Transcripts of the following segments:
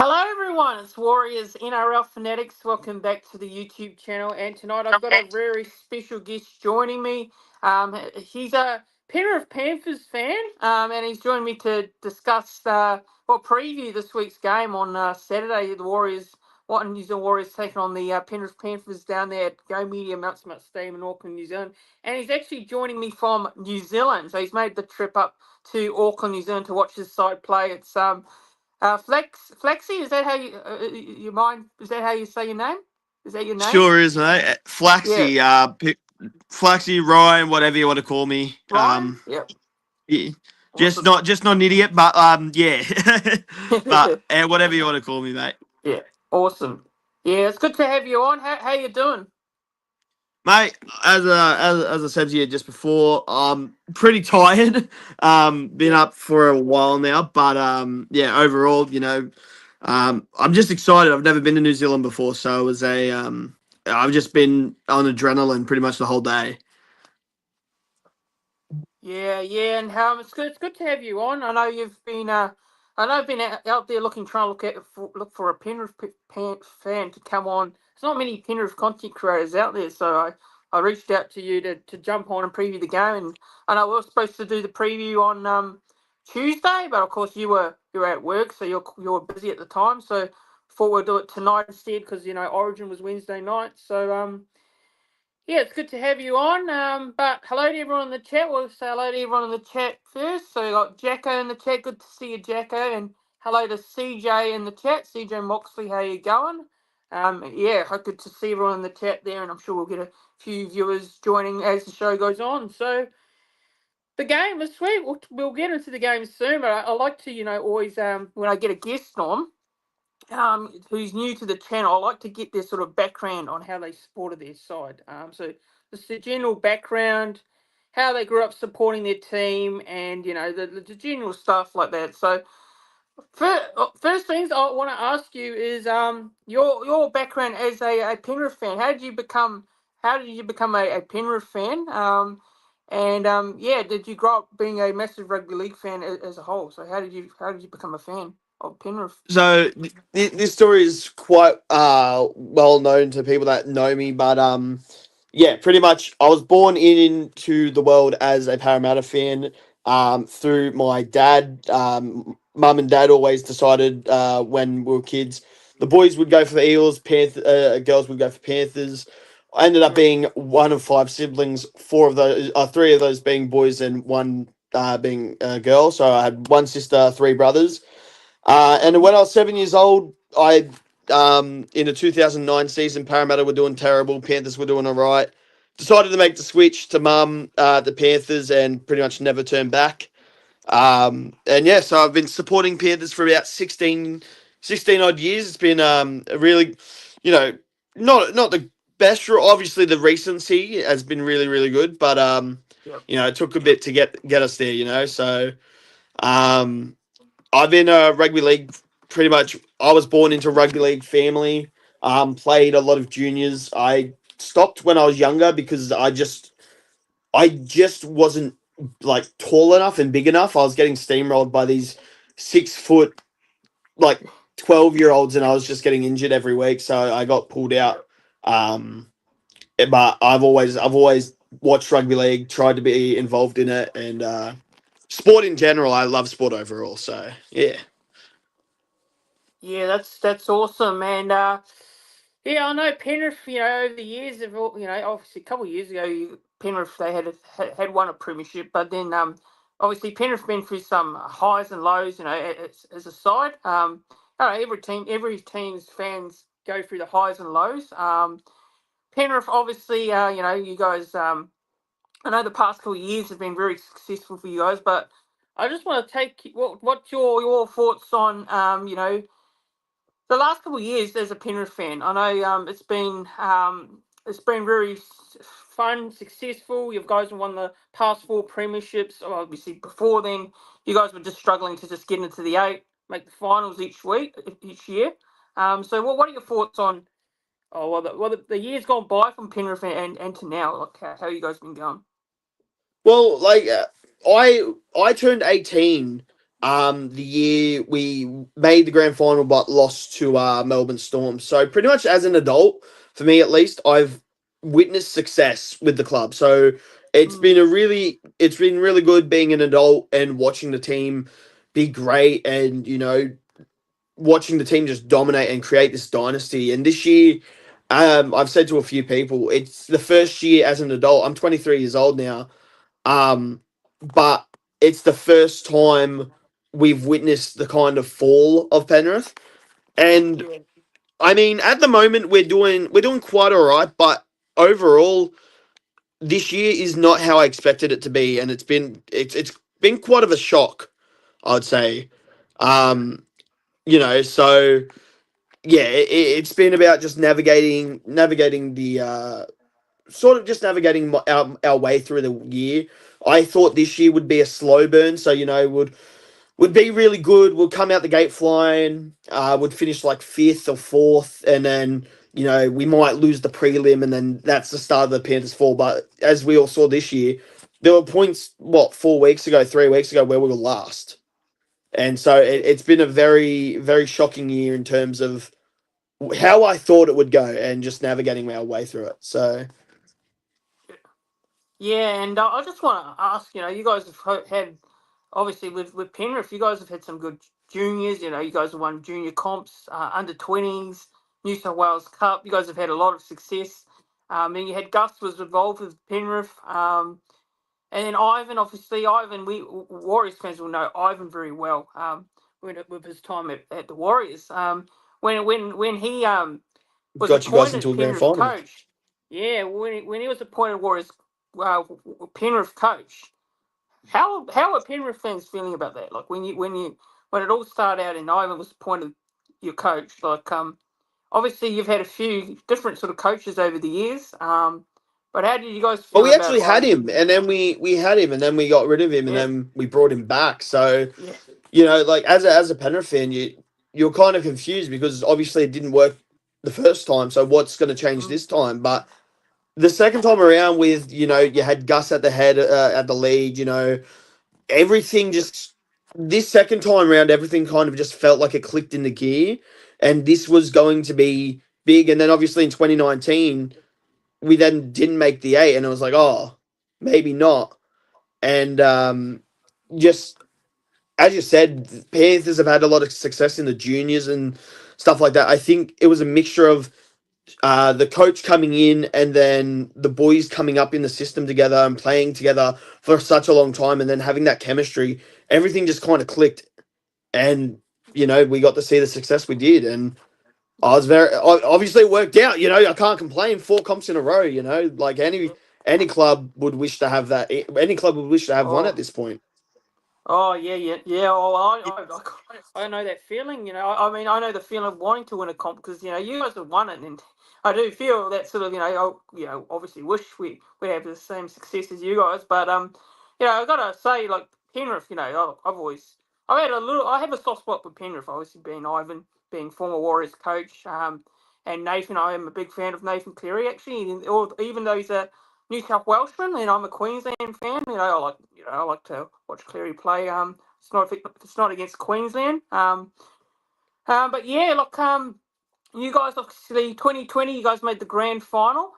Hello, everyone. It's Warriors NRL Fanatics. Welcome back to the YouTube channel. And tonight I've got a very special guest joining me. He's a Penrith Panthers fan, and he's joined me to discuss, preview this week's game on Saturday. The Warriors, what New Zealand Warriors taking on the Penrith Panthers down there at Go Media Mount Smart Stadium in Auckland, New Zealand. And he's actually joining me from New Zealand. So he's made the trip up to Auckland, New Zealand to watch his side play. It's Flexi, is that how you mind? Is that how you say your name? Is that your name? Sure is, mate. Yeah, Flaxy, Flaxy, Ryan, whatever you want to call me. Ryan. Yep, Yeah, just awesome. not an idiot, but yeah, but whatever you want to call me, mate. Yeah, awesome. Yeah, it's good to have you on. How you doing? Mate, as I said to you just before, I'm pretty tired. Been Yeah, up for a while now, but yeah, overall, I'm just excited. I've never been to New Zealand before, so it was I've just been on adrenaline pretty much the whole day. yeah, and it's good. It's good to have you on. I know you've been. I know I've been out there trying to look for a Penrith fan to come on. There's not many Penrith content creators out there, so I reached out to you to jump on and preview the game. And I know we were supposed to do the preview on Tuesday, but of course you were at work, so you were busy at the time. So thought we'd do it tonight instead because Origin was Wednesday night. So yeah, it's good to have you on. But hello to everyone in the chat. We'll say hello to everyone in the chat first. So we got Jacko in the chat. Good to see you, Jacko. And hello to CJ in the chat. CJ Moxley, how you going? Yeah, good to see everyone in the chat there, and I'm sure we'll get a few viewers joining as the show goes on. So the game this week, we'll get into the game soon. But I like to, always when I get a guest on, who's new to the channel, I like to get their sort of background on how they supported their side. So just the general background, how they grew up supporting their team, and the general stuff like that. So first things I want to ask you is your background as a Penrith fan. How did you become a Penrith fan? And did you grow up being a massive rugby league fan as a whole? So how did you become a fan of Penrith? So this story is quite well known to people that know me, but yeah, pretty much I was born into the world as a Parramatta fan through my dad. Mum and dad always decided when we were kids, the boys would go for the Eels, girls would go for Panthers. I ended up Yeah. being one of five siblings, three of those being boys and one being a girl. So I had one sister, three brothers. And when I was 7 years old, in the 2009 season, Parramatta were doing terrible, Panthers were doing all right. Decided to make the switch to the Panthers, and pretty much never turned back. And yeah, so I've been supporting Panthers for about 16 odd years. It's been a really, you know, not the best. Obviously, the recency has been really, really good, but Yep. it took a bit to get us there. So um, I've been a rugby league pretty much. I was born into a rugby league family. Played a lot of juniors. I stopped when I was younger because I just wasn't like tall enough and big enough. I was getting steamrolled by these 6 foot, like 12-year-olds, and I was just getting injured every week. So I got pulled out. Um, but I've always watched rugby league, tried to be involved in it, and sport in general. I love sport overall. So yeah. Yeah, that's awesome, and yeah, I know Penrith. Over the years, obviously a couple of years ago, Penrith they had won a premiership, but then obviously Penrith been through some highs and lows. As a side, I know every team's fans go through the highs and lows. Penrith, obviously, you guys. I know the past couple of years have been very successful for you guys, but I just want to take what's your thoughts on the last couple of years as a Penrith fan. I know it's been very fun, successful. You guys have won the past four premierships. Obviously, before then, you guys were just struggling to just get into the eight, make the finals each year. So what are your thoughts on the years gone by from Penrith and to now? Like how you guys been going? Well, like I turned 18 the year we made the grand final but lost to Melbourne Storm. So pretty much as an adult, for me at least, I've witnessed success with the club. So Mm, it's been really good being an adult and watching the team be great, and watching the team just dominate and create this dynasty. And this year, I've said to a few people, it's the first year as an adult. I'm 23 years old now, but it's the first time we've witnessed the kind of fall of Penrith. And yeah, I mean, at the moment we're doing quite all right, but overall, this year is not how I expected it to be, and it's been quite of a shock, I'd say. Um, so yeah, it's been about just navigating the sort of just navigating our way through the year. I thought this year would be a slow burn, so would be really good. Would come out the gate flying. Would finish like fifth or fourth, and then we might lose the prelim, and then that's the start of the Panthers' fall. But as we all saw this year, there were points 4 weeks ago, 3 weeks ago, where we were last, and so it's been a very very shocking year in terms of how I thought it would go, and just navigating our way through it. So yeah. And I just want to ask, you guys have had obviously with Penrith, you guys have had some good juniors. You guys have won junior comps, under 20s, New South Wales Cup. You guys have had a lot of success. And you had Gus was involved with Penrith. And then Ivan, obviously, we Warriors fans will know Ivan very well. With his time at the Warriors, when he was got you guys appointed into a grand Penrith final. coach, yeah, when he was appointed Warriors uh, Penrith coach, how are Penrith fans feeling about that? Like when it all started out and Ivan was appointed your coach, like obviously you've had a few different sort of coaches over the years, but how did you guys Well, feel we about actually had Ivan? him, and then we had him, and then we got rid of him, and Yeah, then we brought him back. So yeah. like as a Penrith fan, you're kind of confused because obviously it didn't work the first time. So what's going to change Mm. this time? But the second time around, with you had Gus at the head at the lead. Everything just this second time around, everything kind of just felt like it clicked into gear, and this was going to be big. And then obviously in 2019, we then didn't make the eight, and it was like, oh, maybe not. And just as you said, Panthers have had a lot of success in the juniors and stuff like that. I think it was a mixture of the coach coming in and then the boys coming up in the system together and playing together for such a long time, and then having that chemistry. Everything just kind of clicked, and we got to see the success we did, and I was obviously it worked out. I can't complain. 4 comps in a row. Like any club would wish to have that. Any club would wish to have one at Oh, this point. oh yeah, yeah, yeah. Oh, I know that feeling. I mean, I know the feeling of wanting to win a comp because you guys have won it, and I do feel that sort of obviously wish we have the same success as you guys, but I gotta say like Penrith, I have a soft spot for Penrith, obviously being Ivan, being former Warriors coach, and Nathan. I am a big fan of Nathan Cleary actually, even though he's a New South Welshman, and I'm a Queensland fan. I like to watch Cleary play. It's not against Queensland. But yeah, look, you guys obviously 2020, you guys made the grand final.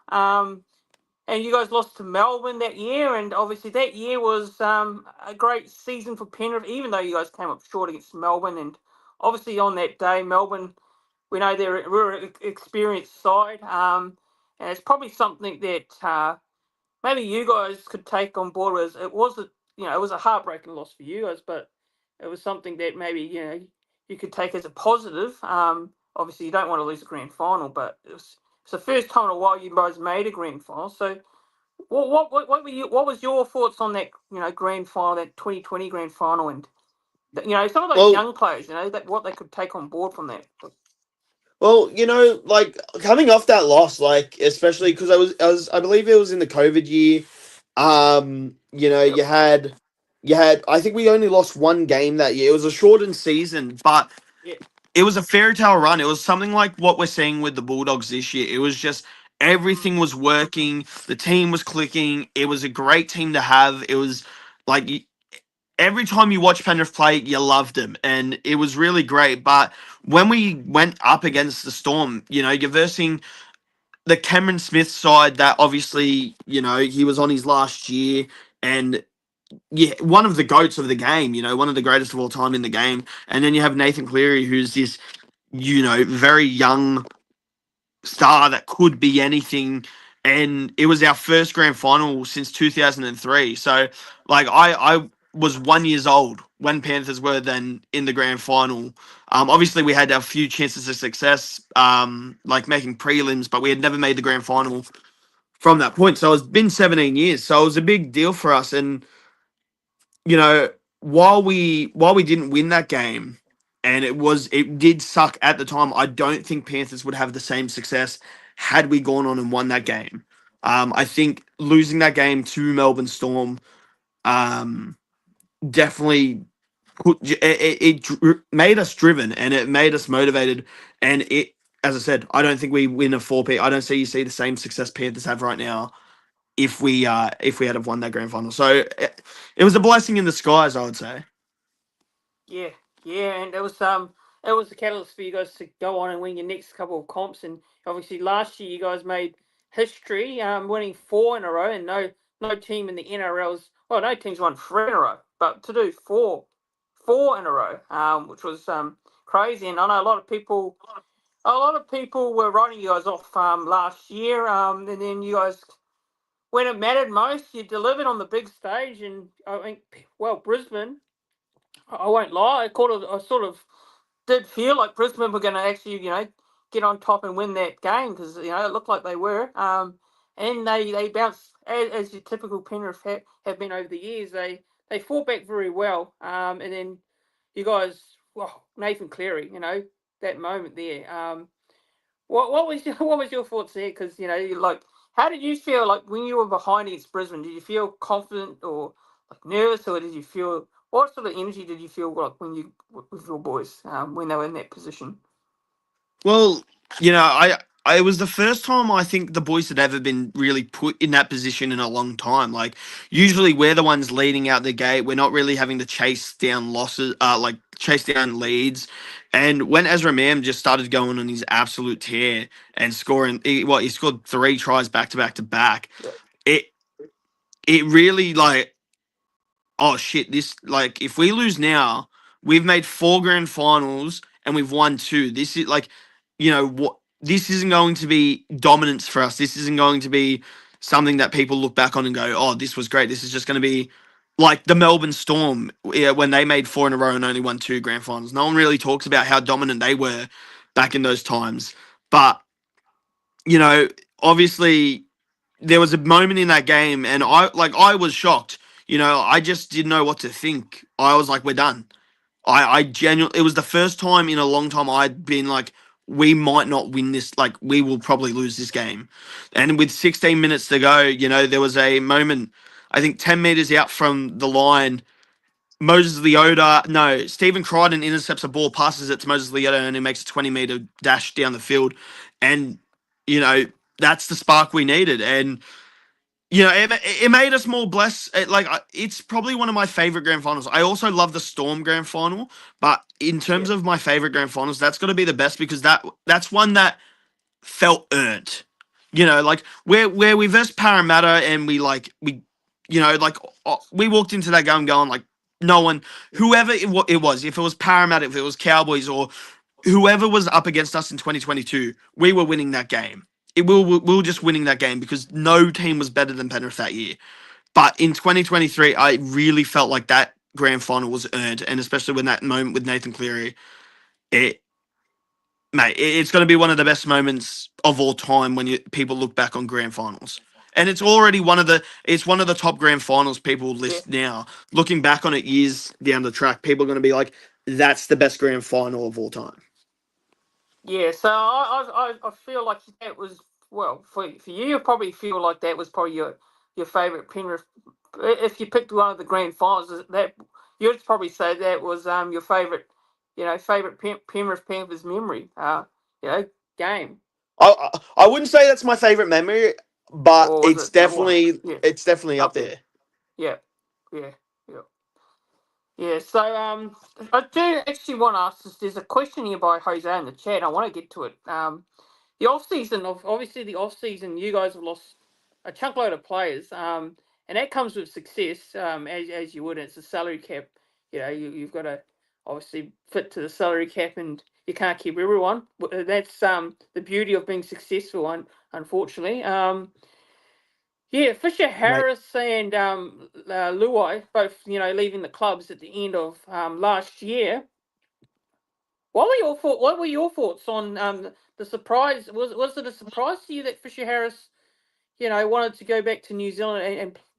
And you guys lost to Melbourne that year, and obviously that year was a great season for Penrith, even though you guys came up short against Melbourne. And obviously on that day, Melbourne, we know we're an experienced side, and it's probably something that maybe you guys could take on board. As it was a heartbreaking loss for you guys, but it was something that maybe you could take as a positive. Obviously, you don't want to lose a grand final, but it's the first time in a while you guys made a grand final. So, what was your thoughts on that grand final, that 2020 grand final, and some of those Well, young players, that what they could take on board from that. like coming off that loss, like especially because I believe it was in the COVID year. Yep. You had I think we only lost one game that year. It was a shortened season, but Yeah. it was a fairy tale run. It was something like what we're seeing with the Bulldogs this year. It was just Mm, everything was working. The team was clicking. It was a great team to have. It was like every time you watch Penrith play, you loved them, and it was really great. But when we went up against the Storm, you're versing the Cameron Smith side that obviously, he was on his last year and yeah, one of the goats of the game, one of the greatest of all time in the game. And then you have Nathan Cleary, who's this, very young star that could be anything. And it was our first grand final since 2003. So, like, I was 1 years old when Panthers were then in the grand final. Obviously, we had a few chances of success, like making prelims, but we had never made the grand final from that point. So it's been 17 years. So it was a big deal for us. And you know, while we didn't win that game, and it did suck at the time. I don't think Panthers would have the same success had we gone on and won that game. I think losing that game to Melbourne Storm definitely made us driven and it made us motivated. And as I said, I don't think we win a four-peat. I don't see the same success Panthers have right now if we had have won that grand final. So it was a blessing in disguise, I would say. Yeah, yeah, and it was the catalyst for you guys to go on and win your next couple of comps. And obviously last year you guys made history, winning four in a row, and no team in the NRL's no teams won three in a row, but to do four in a row, which was crazy. And I know a lot of people were writing you guys off last year, and then you guys, when it mattered most, you delivered on the big stage. And I think, well, Brisbane, I won't lie, I sort of did feel like Brisbane were going to actually, get on top and win that game, because it looked like they were. And they bounced, as your typical Penrith have been over the years. They fought back very well. And then you guys, well, Nathan Cleary, that moment there. What was your thoughts there? Because you like, how did you feel like when you were behind against Brisbane? Did you feel confident or like nervous, or did you feel, what sort of energy did you feel like when you with your boys when they were in that position? Well, I it was the first time I think the boys had ever been really put in that position in a long time. Like usually we're the ones leading out the gate. We're not really having to chase down losses, like chase down leads. And when Ezra Mam just started going on his absolute tear and scoring, he scored three tries back to back to back. Yeah, It it really like, oh shit, this, like, if we lose now, we've made four grand finals and we've won two. This is like, what, this isn't going to be dominance for us. This isn't going to be something that people look back on and go, oh, this was great. This is just going to be like the Melbourne Storm, yeah, when they made four in a row and only won two grand finals. No one really talks about how dominant they were back in those times. But, you know, obviously there was a moment in that game and I was shocked. I just didn't know what to think. I was like, we're done. I genuinely, it was the first time in a long time I'd been like, we might not win this, like we will probably lose this game. And with 16 minutes to go, there was a moment, I think 10 meters out from the line, Moses Leota, no, Stephen Crichton intercepts a ball, passes it to Moses Leota, and he makes a 20-meter dash down the field. And, you know, that's the spark we needed. And it made us more blessed. It's probably one of my favorite grand finals. I also love the Storm grand final, but in yeah, terms of my favorite grand finals, that's got to be the best because that's one that felt earned. Like where we versed Parramatta and we walked into that game going like no one, whoever it was, if it was Parramatta, if it was Cowboys or whoever was up against us in 2022, we were winning that game. We were just winning that game because no team was better than Penrith that year. But in 2023, I really felt like that grand final was earned, and especially when that moment with Nathan Cleary, it, it's going to be one of the best moments of all time when people look back on grand finals. And it's already one of the top grand finals people yeah. list now. Looking back on it years down the track, people are going to be like, that's the best grand final of all time. Yeah, so I feel like that was, well, for you, you probably feel like that was probably your favourite Penrith. If you picked one of the grand finals, that you'd probably say that was your favourite, favourite Penrith Panthers memory, game. I wouldn't say that's my favorite memory, but Or was it's it number one? definitely Yeah, it's definitely up up there. there. Yeah, yeah, yeah. Yeah, so I do actually want to ask this. There's a question here by Jose in the chat. I want to get to it. The off season of obviously the off season, you guys have lost a chunk load of players, and that comes with success, as you would. It's a salary cap. You've got to obviously fit to the salary cap, and you can't keep everyone. That's the beauty of being successful. Unfortunately, yeah, Fisher Mate. Harris and Luai both leaving the clubs at the end of last year. What were your thoughts on the surprise? Was it a surprise to you that Fisher Harris, wanted to go back to New Zealand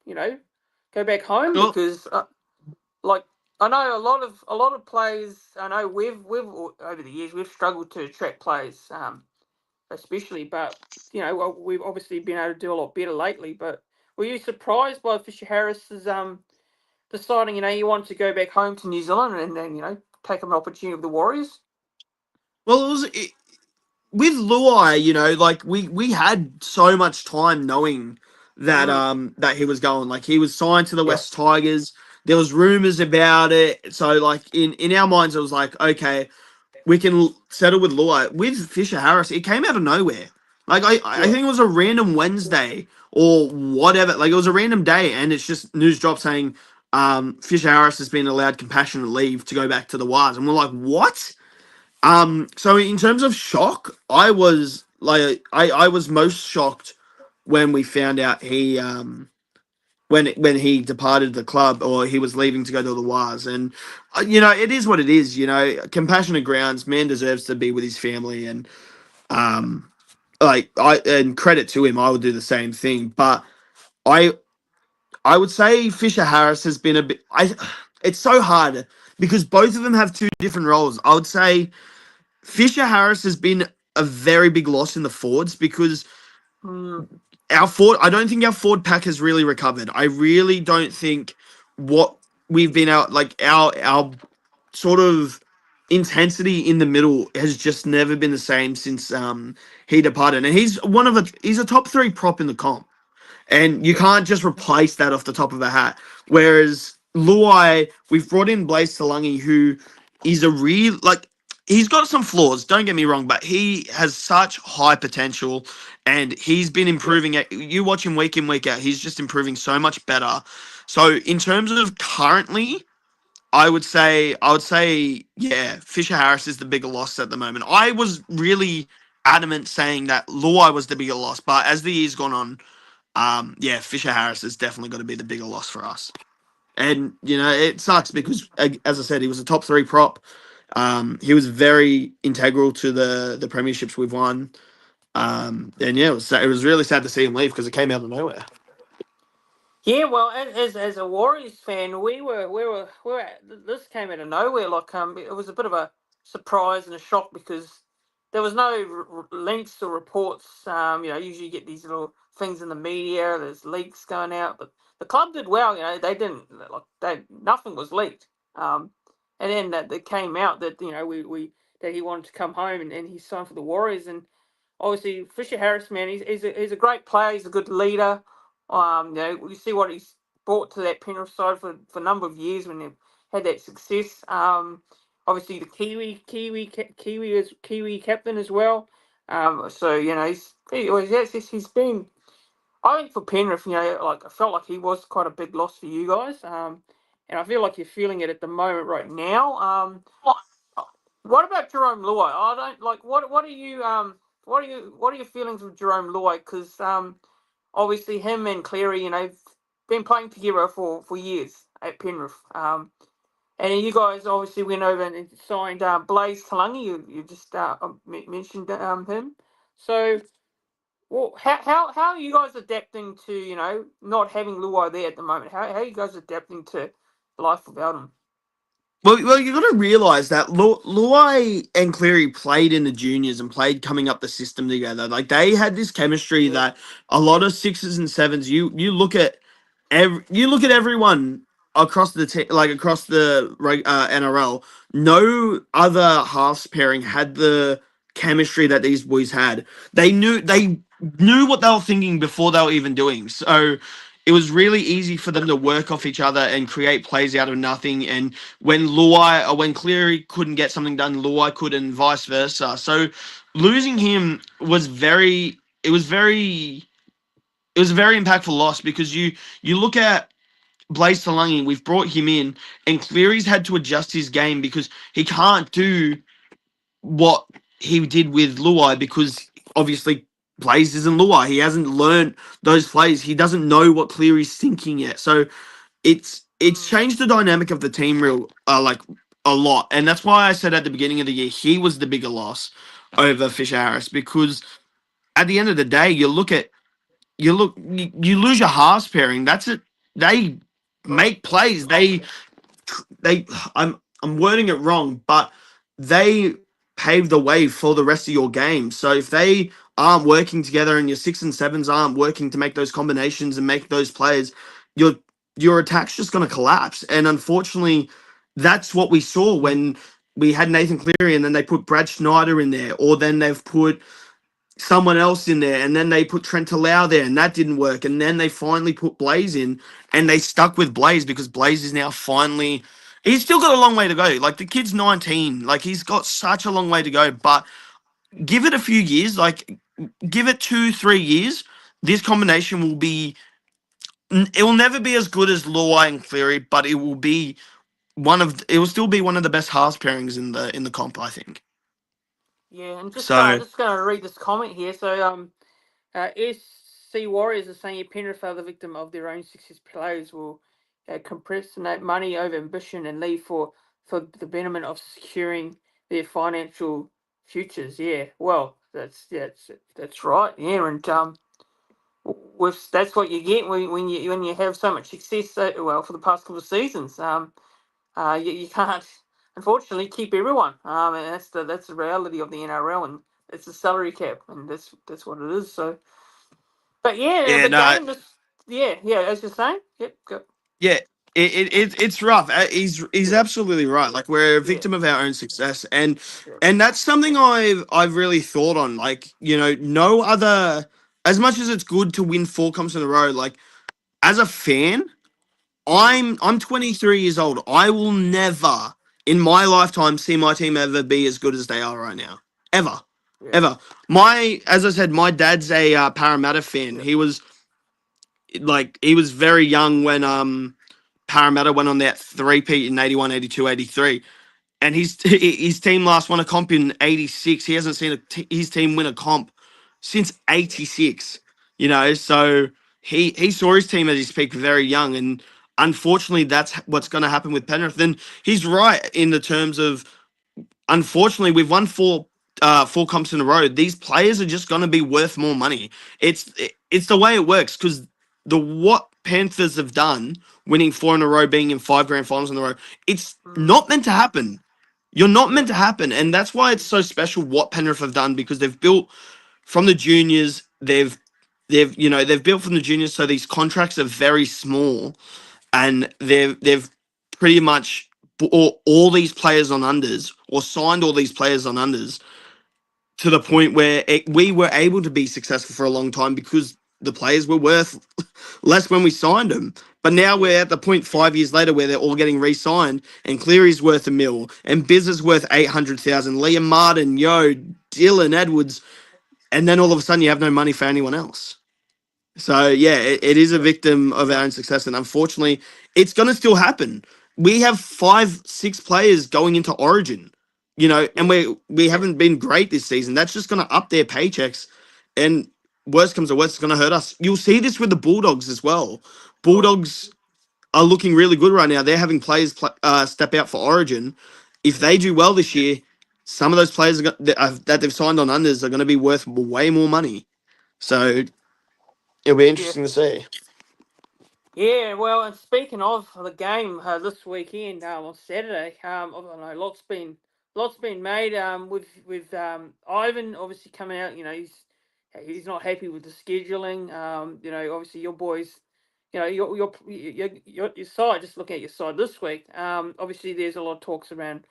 and go back home? Well, Because like I know a lot of players. I know we've over the years we've struggled to attract players, especially, but we've obviously been able to do a lot better lately. But were you surprised by Fisher Harris's deciding you wanted to go back home to New Zealand and then take an opportunity with the Warriors? well, with Luai, like we had so much time knowing that Mm, that he was going. Like he was signed to the yeah. West Tigers. There was rumors about it. So like in our minds, it was like, okay, we can settle with Luai. With Fisher Harris, it came out of nowhere. Like I Yeah. think it was a random Wednesday or whatever. Like it was a random day, and it's just news drop saying Fisher Harris has been allowed compassionate leave to go back to the Wars, and we're like, what? So in terms of shock, I was like, I was most shocked when we found out he when he departed the club or he was leaving to go to the Wars, and it is what it is. Compassionate grounds, man deserves to be with his family, and um, like and credit to him, I would do the same thing. But I I would say Fisher Harris has been a bit. It's so hard because both of them have two different roles. I would say Fisher Harris has been a very big loss in the forwards because Mm, I don't think our forward pack has really recovered. I really don't think what we've been out like our sort of intensity in the middle has just never been the same since he departed. And he's a top three prop in the comp. And you yeah. can't just replace that off the top of a hat. Whereas Luai, we've brought in Blaze Talangi, who is a real like he's got some flaws, don't get me wrong, but he has such high potential and he's been Yeah. improving it. You watch him week in, week out, he's just improving so much better. So in terms of currently, I would say, yeah, Fisher Harris is the bigger loss at the moment. I was really adamant saying that Luai was the bigger loss, but as the year's gone on, yeah, Fisher Harris is definitely going to be the bigger loss for us. And it sucks because, as I said, he was a top three prop. He was very integral to the premierships we've won. And yeah, it was really sad to see him leave because it came out of nowhere. Yeah, well, as a Warriors fan, we were this came out of nowhere. Like it was a bit of a surprise and a shock because there was no links or reports. Usually you get these little things in the media. There's leaks going out, but the club did well. They didn't nothing was leaked. And then that it came out that we that he wanted to come home and he signed for the Warriors. And obviously Fisher Harris, man, he's a great player. He's a good leader. You see what he's brought to that Penrith side for a number of years when they've had that success. Obviously the Kiwi captain as well. So he's been. I think for Penrith, like I felt like he was quite a big loss for you guys. And I feel like you're feeling it at the moment right now. What about Jerome Luai? I don't like. What are you what are your feelings with Jerome Luai? Because obviously him and Cleary, been playing together for years at Penrith. And you guys obviously went over and signed Blaze Talangi. You just mentioned him. So, well, how are you guys adapting to not having Luai there at the moment? How are you guys adapting to life without him? Well, you got to realize that Luai and Cleary played in the juniors and played coming up the system together. Like they had this chemistry Yeah, that a lot of sixes and sevens. You look at everyone across the like across the NRL. No other halves pairing had the chemistry that these boys had. They knew what they were thinking before they were even doing. So it was really easy for them to work off each other and create plays out of nothing. And when Luai or when Cleary couldn't get something done, Luai could, and vice versa. So losing him was very. It was very. It was a very impactful loss because you look at Blaze Talangi, we've brought him in, and Cleary's had to adjust his game because he can't do what he did with Luai because obviously Blaze isn't Luai. He hasn't learned those plays. He doesn't know what Cleary's thinking yet. So it's changed the dynamic of the team real like a lot, and that's why I said at the beginning of the year he was the bigger loss over Fisher Harris because at the end of the day you lose your halves pairing. That's it. They make plays. They I'm wording it wrong, but they pave the way for the rest of your game. So if they aren't working together and your six and sevens aren't working to make those combinations and make those plays, your your attack's just going to collapse. And unfortunately, that's what we saw when we had Nathan Cleary and then they put Brad Schneider in there, or then they've put someone else in there, and then they put Trent Talau there, and that didn't work. And then they finally put Blaze in, and they stuck with Blaze because Blaze is now finally. He's still got a long way to go. Like the kid's 19, like he's got such a long way to go. But give it a few years, like give it 2-3 years. This combination will be. It will never be as good as Luai and Cleary, but it will be one of. It will still be one of the best halves pairings in the comp, I think. Yeah, and So just going to read this comment here. So SC Warriors are saying Penrith are the victim of their own success. Players will compressonate money over ambition and leave for the betterment of securing their financial futures. Yeah, well, that's right. Yeah, and with that's what you get when you have so much success. Well, for the past couple of seasons, you can't unfortunately keep everyone. And that's the reality of the NRL, and it's the salary cap, and that's what it is. So, but yeah, yeah, the no, game just yeah. As you're saying, yep, go, yeah, it's rough. He's yeah, absolutely right. Like we're a yeah, victim of our own success, yeah, and that's something I've really thought on. Like no other. As much as it's good to win four comps in a row, like as a fan, mm, I'm 23 years old. I will never in my lifetime see my team ever be as good as they are right now. Ever, yeah, ever. As I said, my dad's a Parramatta fan. yeah, He was very young when Parramatta went on that three-peat in 81, 82, 83. And his team last won a comp in 86. He hasn't seen his team win a comp since 86. So he saw his team at his peak very young. And unfortunately, that's what's going to happen with Penrith. And he's right in the terms of, unfortunately, we've won four comps in a row. These players are just going to be worth more money. It's the way it works because the what Panthers have done, winning four in a row, being in five grand finals in a row, it's mm, not meant to happen. You're not yeah, meant to happen, and that's why it's so special what Penrith have done because they've built from the juniors. They've built from the juniors, so these contracts are very small, and they've pretty much bought all these players on unders or signed all these players on unders to the point where we were able to be successful for a long time because the players were worth less when we signed them. But now yeah, we're at the point 5 years later where they're all getting re-signed, and Cleary's worth $1 million, and Biz is worth 800,000. Liam Martin, Dylan Edwards, and then all of a sudden you have no money for anyone else. So yeah, it is a yeah, victim of our own success, and unfortunately, it's going to still happen. We have 5, 6 players going into Origin, and yeah, we haven't been great this season. That's just going to up their paychecks, and worst comes to worst, it's going to hurt us. You'll see this with the Bulldogs as well. right, Bulldogs are looking really good right now. They're having players step out for Origin. If yeah, they do well this year, some of those players that they've signed on unders are going to be worth way more money. So it'll be yeah. interesting to see. Yeah, well, and speaking of the game this weekend on Saturday, I don't know lots been made. With Ivan obviously coming out, he's not happy with the scheduling. Obviously your boys, your side. Just look at your side this week. Obviously there's a lot of talks around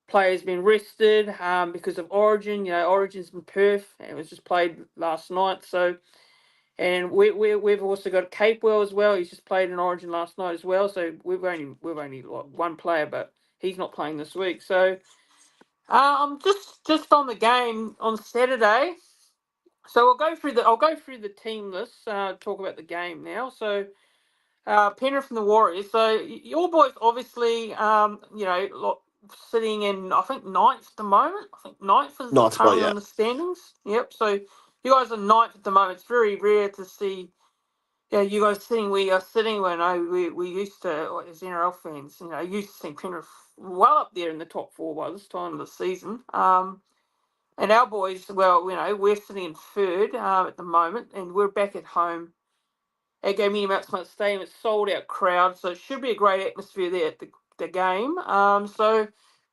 players being rested because of Origin. Origin's in Perth and it was just played last night, so. And we've also got Capewell as well. He's just played in Origin last night as well. So we've only like one player, but he's not playing this week. So just on the game on Saturday. So I'll go through the team list. Talk about the game now. So Penrith and the Warriors. So your boys obviously sitting in I think ninth at the moment. I think ninth is Ninth spot, currently yeah. on the standings. Yep. So you guys are ninth at the moment. It's very rare to see. Yeah, you guys sitting where you're sitting. When we used to, like, as NRL fans, used to see Penrith well up there in the top four by this time of the season. And our boys, well, we're sitting in third at the moment, and we're back at home at Go Media Mount Stadium. It's sold out crowd, so it should be a great atmosphere there at the game. So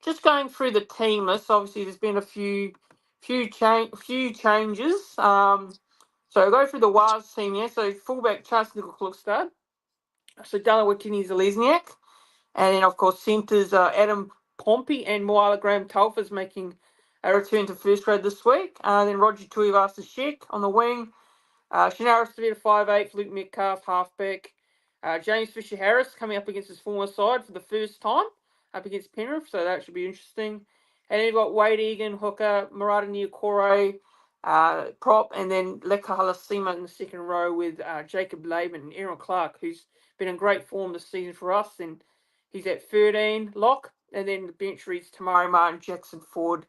just going through the team list, obviously there's been a few changes. So I'll go through the Wars team here. So fullback Charles Nickel-Klugstad. So Dalawitini Zelezniak. And then, of course, centres Adam Pompey and Moala Graham Telfers making a return to first grade this week. Then Roger Tuivasa-Sheck on the wing. Shinara Stavita 5'8", Luke Metcalf, halfback. James Fisher-Harris coming up against his former side for the first time up against Penrith, so that should be interesting. And then you've got Wade Egan, hooker, Murata Niokore, prop, and then Lekahala Sima in the second row with Jacob Laban and Aaron Clark, who's been in great form this season for us, and he's at 13 lock. And then the bench reads Tamari Martin, Jackson Ford,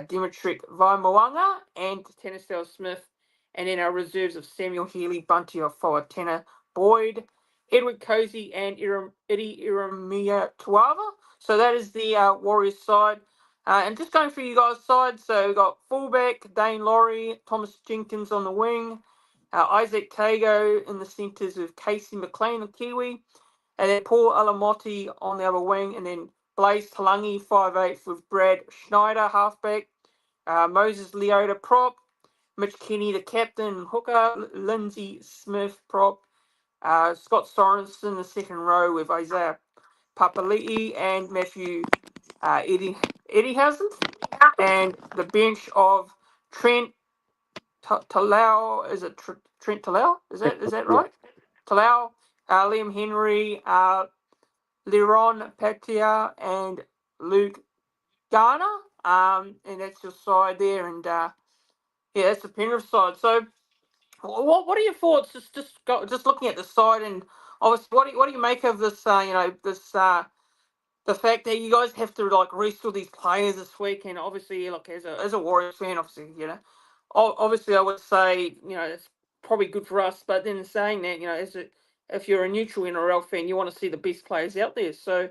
Dimitri Vaimawanga, and Tennisdale Smith. And then our reserves of Samuel Healy, Bunty Ofoa, Tanner Boyd, Edward Cozy, and Eddie Iramia Tuava. So that is the Warriors side. And just going through you guys' side, so we've got fullback, Dane Laurie, Thomas Jenkins on the wing, Isaac Tago in the centres with Casey McLean, the Kiwi, and then Paul Alamotti on the other wing, and then Blaze Talangi, 5'8", with Brad Schneider, halfback, Moses Leota, prop, Mitch Kenny, the captain, hooker, Lindsay Smith, prop, Scott Sorensen, the second row with Isaiah Papali'i and Matthew Eddihausen, and the bench of Trent Talau. Is it Trent Talau? Is that Yeah. right? Talau, Liam Henry, Liron Patia, and Luke Garner. And that's your side there, and yeah, that's the Penrith side. So, what are your thoughts? Just looking at the side, and obviously, what do you make of this? The fact that you guys have to like restore these players this week, and obviously, look, as a Warriors fan, obviously, obviously, I would say, it's probably good for us. But then saying that, if you're a neutral NRL fan, you want to see the best players out there. So,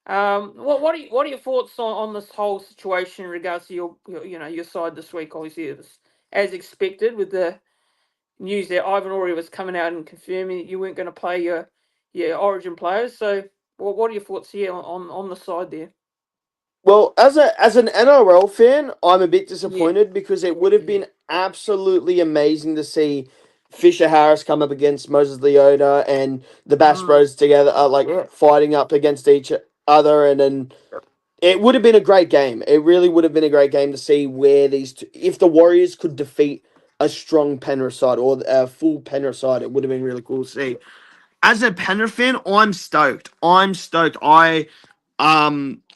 what are your thoughts on this whole situation in regards to your side this week? Obviously, it was as expected with the news that Ivan Ori was coming out and confirming that you weren't going to play your Origin players. So, what are your thoughts here on the side there? Well, as an NRL fan, I'm a bit Yeah. disappointed because it would have Yeah. been absolutely amazing to see Fisher Harris come up against Moses Leota and the Bass Mm, Bros together, like yeah. fighting up against each other, and then it would have been a great game. It really would have been a great game to see where these two, if the Warriors could defeat a strong Penrith side or a full Penrith side, it would have been really cool to see. As a Penrith fan, I'm stoked. I'm stoked.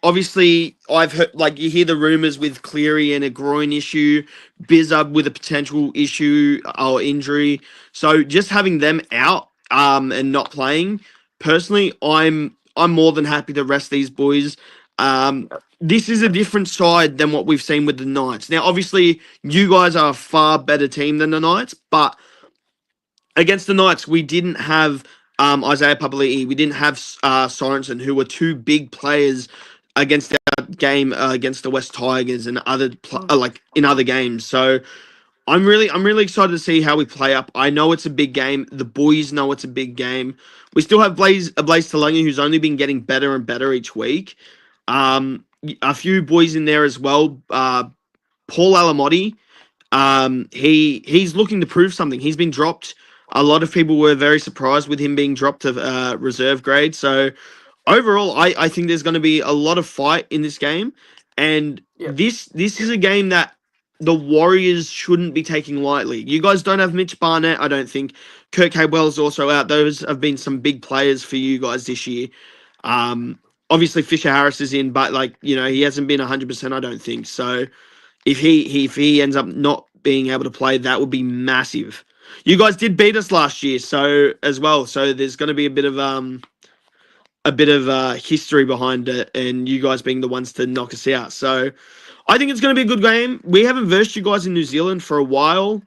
Obviously I've heard, like, you hear the rumors with Cleary and a groin issue, Bizzard with a potential issue or injury. So just having them out and not playing, personally, I'm more than happy to rest these boys. This is a different side than what we've seen with the Knights. Now, obviously, you guys are a far better team than the Knights, but against the Knights, we didn't have Isaiah Papali'i, we didn't have Sorensen, who were two big players against our game against the West Tigers and Mm, like in other games. So I'm really excited to see how we play up. I know it's a big game. The boys know it's a big game. We still have Blaze Talangi, who's only been getting better and better each week. A few boys in there as well. Paul Alamotti, he's looking to prove something. He's been dropped. A lot of people were very surprised with him being dropped to reserve grade. So overall, I think there's going to be a lot of fight in this game, and yeah. this is a game that the Warriors shouldn't be taking lightly. You guys don't have Mitch Barnett, I don't think. Kurt Cabell's also out. Those have been some big players for you guys this year. Um, Obviously Fisher Harris is in, but he hasn't been 100%, I don't think. So if he ends up not being able to play, that would be massive. You guys did beat us last year, so as well. So there's going to be a bit of history behind it, and you guys being the ones to knock us out. So I think it's going to be a good game. We haven't versed you guys in New Zealand for a while.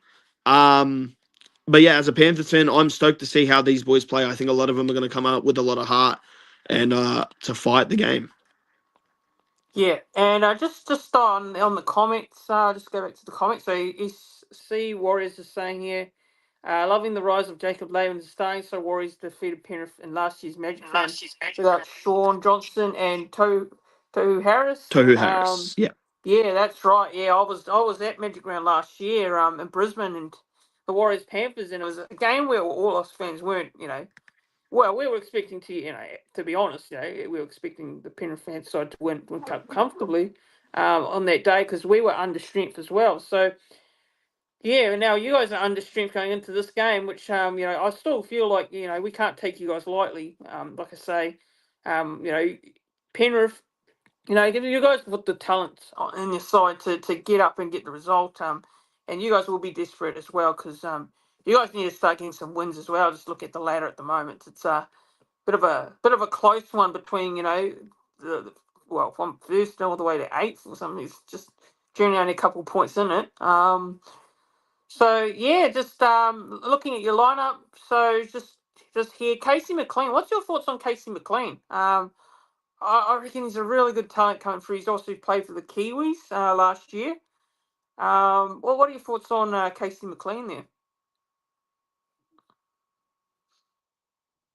But yeah, as a Panthers fan, I'm stoked to see how these boys play. I think a lot of them are going to come out with a lot of heart and to fight the game. Yeah, and just on the comments, just go back to the comments. So SC Warriors is saying here, loving the rise of Jacob Layman starting. So Warriors defeated Penrith in last year's Magic game without Sean Johnson and Tohu Harris. Tohu Harris, yeah. Yeah, that's right. Yeah, I was at Magic Round last year in Brisbane, and the Warriors Panthers, and it was a game where all us fans weren't, well, we were expecting to be honest, we were expecting the Penrith fan side to win comfortably on that day because we were under strength as well. So, yeah, now you guys are under strength going into this game, which, I still feel like, we can't take you guys lightly. Like I say, Penrith, you guys put the talent in your side to get up and get the result. And you guys will be desperate as well because you guys need to start getting some wins as well. Just look at the ladder at the moment. It's bit of a close one between from first all the way to eighth or something. It's just generally only a couple of points in it. So yeah, just looking at your lineup. So just here, Casey McLean. What's your thoughts on Casey McLean? I reckon he's a really good talent coming through. He's also played for the Kiwis last year. Well, what are your thoughts on Casey McLean there?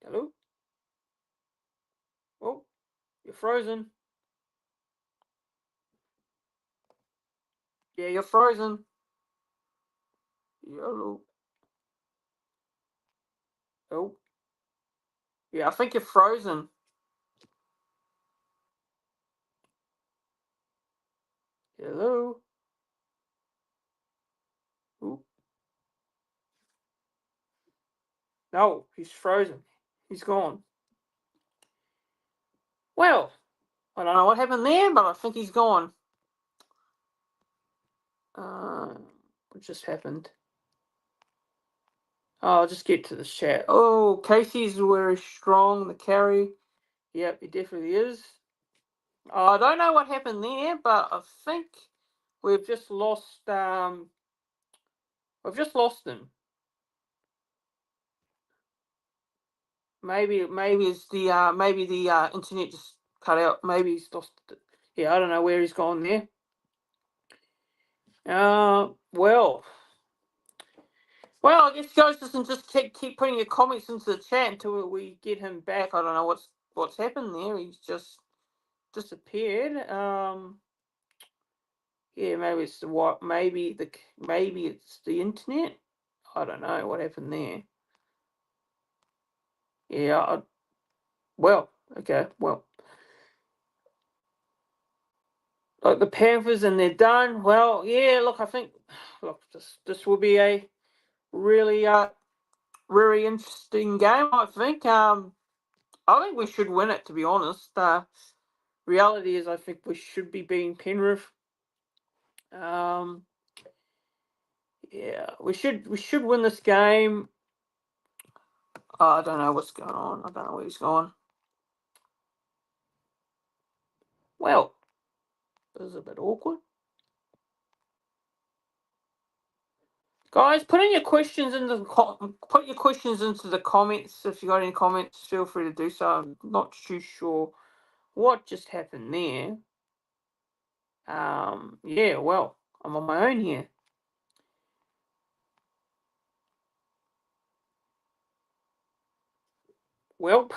Hello? Oh, you're frozen. Yeah, you're frozen. Hello. Oh. Yeah, I think you're frozen. Hello? Ooh. No, he's frozen. He's gone. Well, I don't know what happened there, but I think he's gone. What just happened? Oh, I'll just get to the chat. Oh, Casey's very strong, the carry. Yep, he definitely is. I don't know what happened there, but I think we've just lost we've just lost him. Maybe it's the internet just cut out. Maybe he's lost it. Yeah, I don't know where he's gone there. Well, I guess guys just keep putting your comments into the chat until we get him back. I don't know what's happened there. He's just disappeared. Yeah, maybe it's maybe it's the internet. I don't know what happened there. Yeah. Okay. Well, like the Panthers and they're done. Well, yeah. Look, I think this will be a really very interesting game. I think. I think we should win it. To be honest, reality is I think we should be beating Penrith. Yeah, we should win this game. I don't know what's going on. I don't know where he's gone. Well, this is a bit awkward. Guys, put your questions into the comments. If you got any comments, feel free to do so. I'm not too sure what just happened there. Yeah, well, I'm on my own here. Well,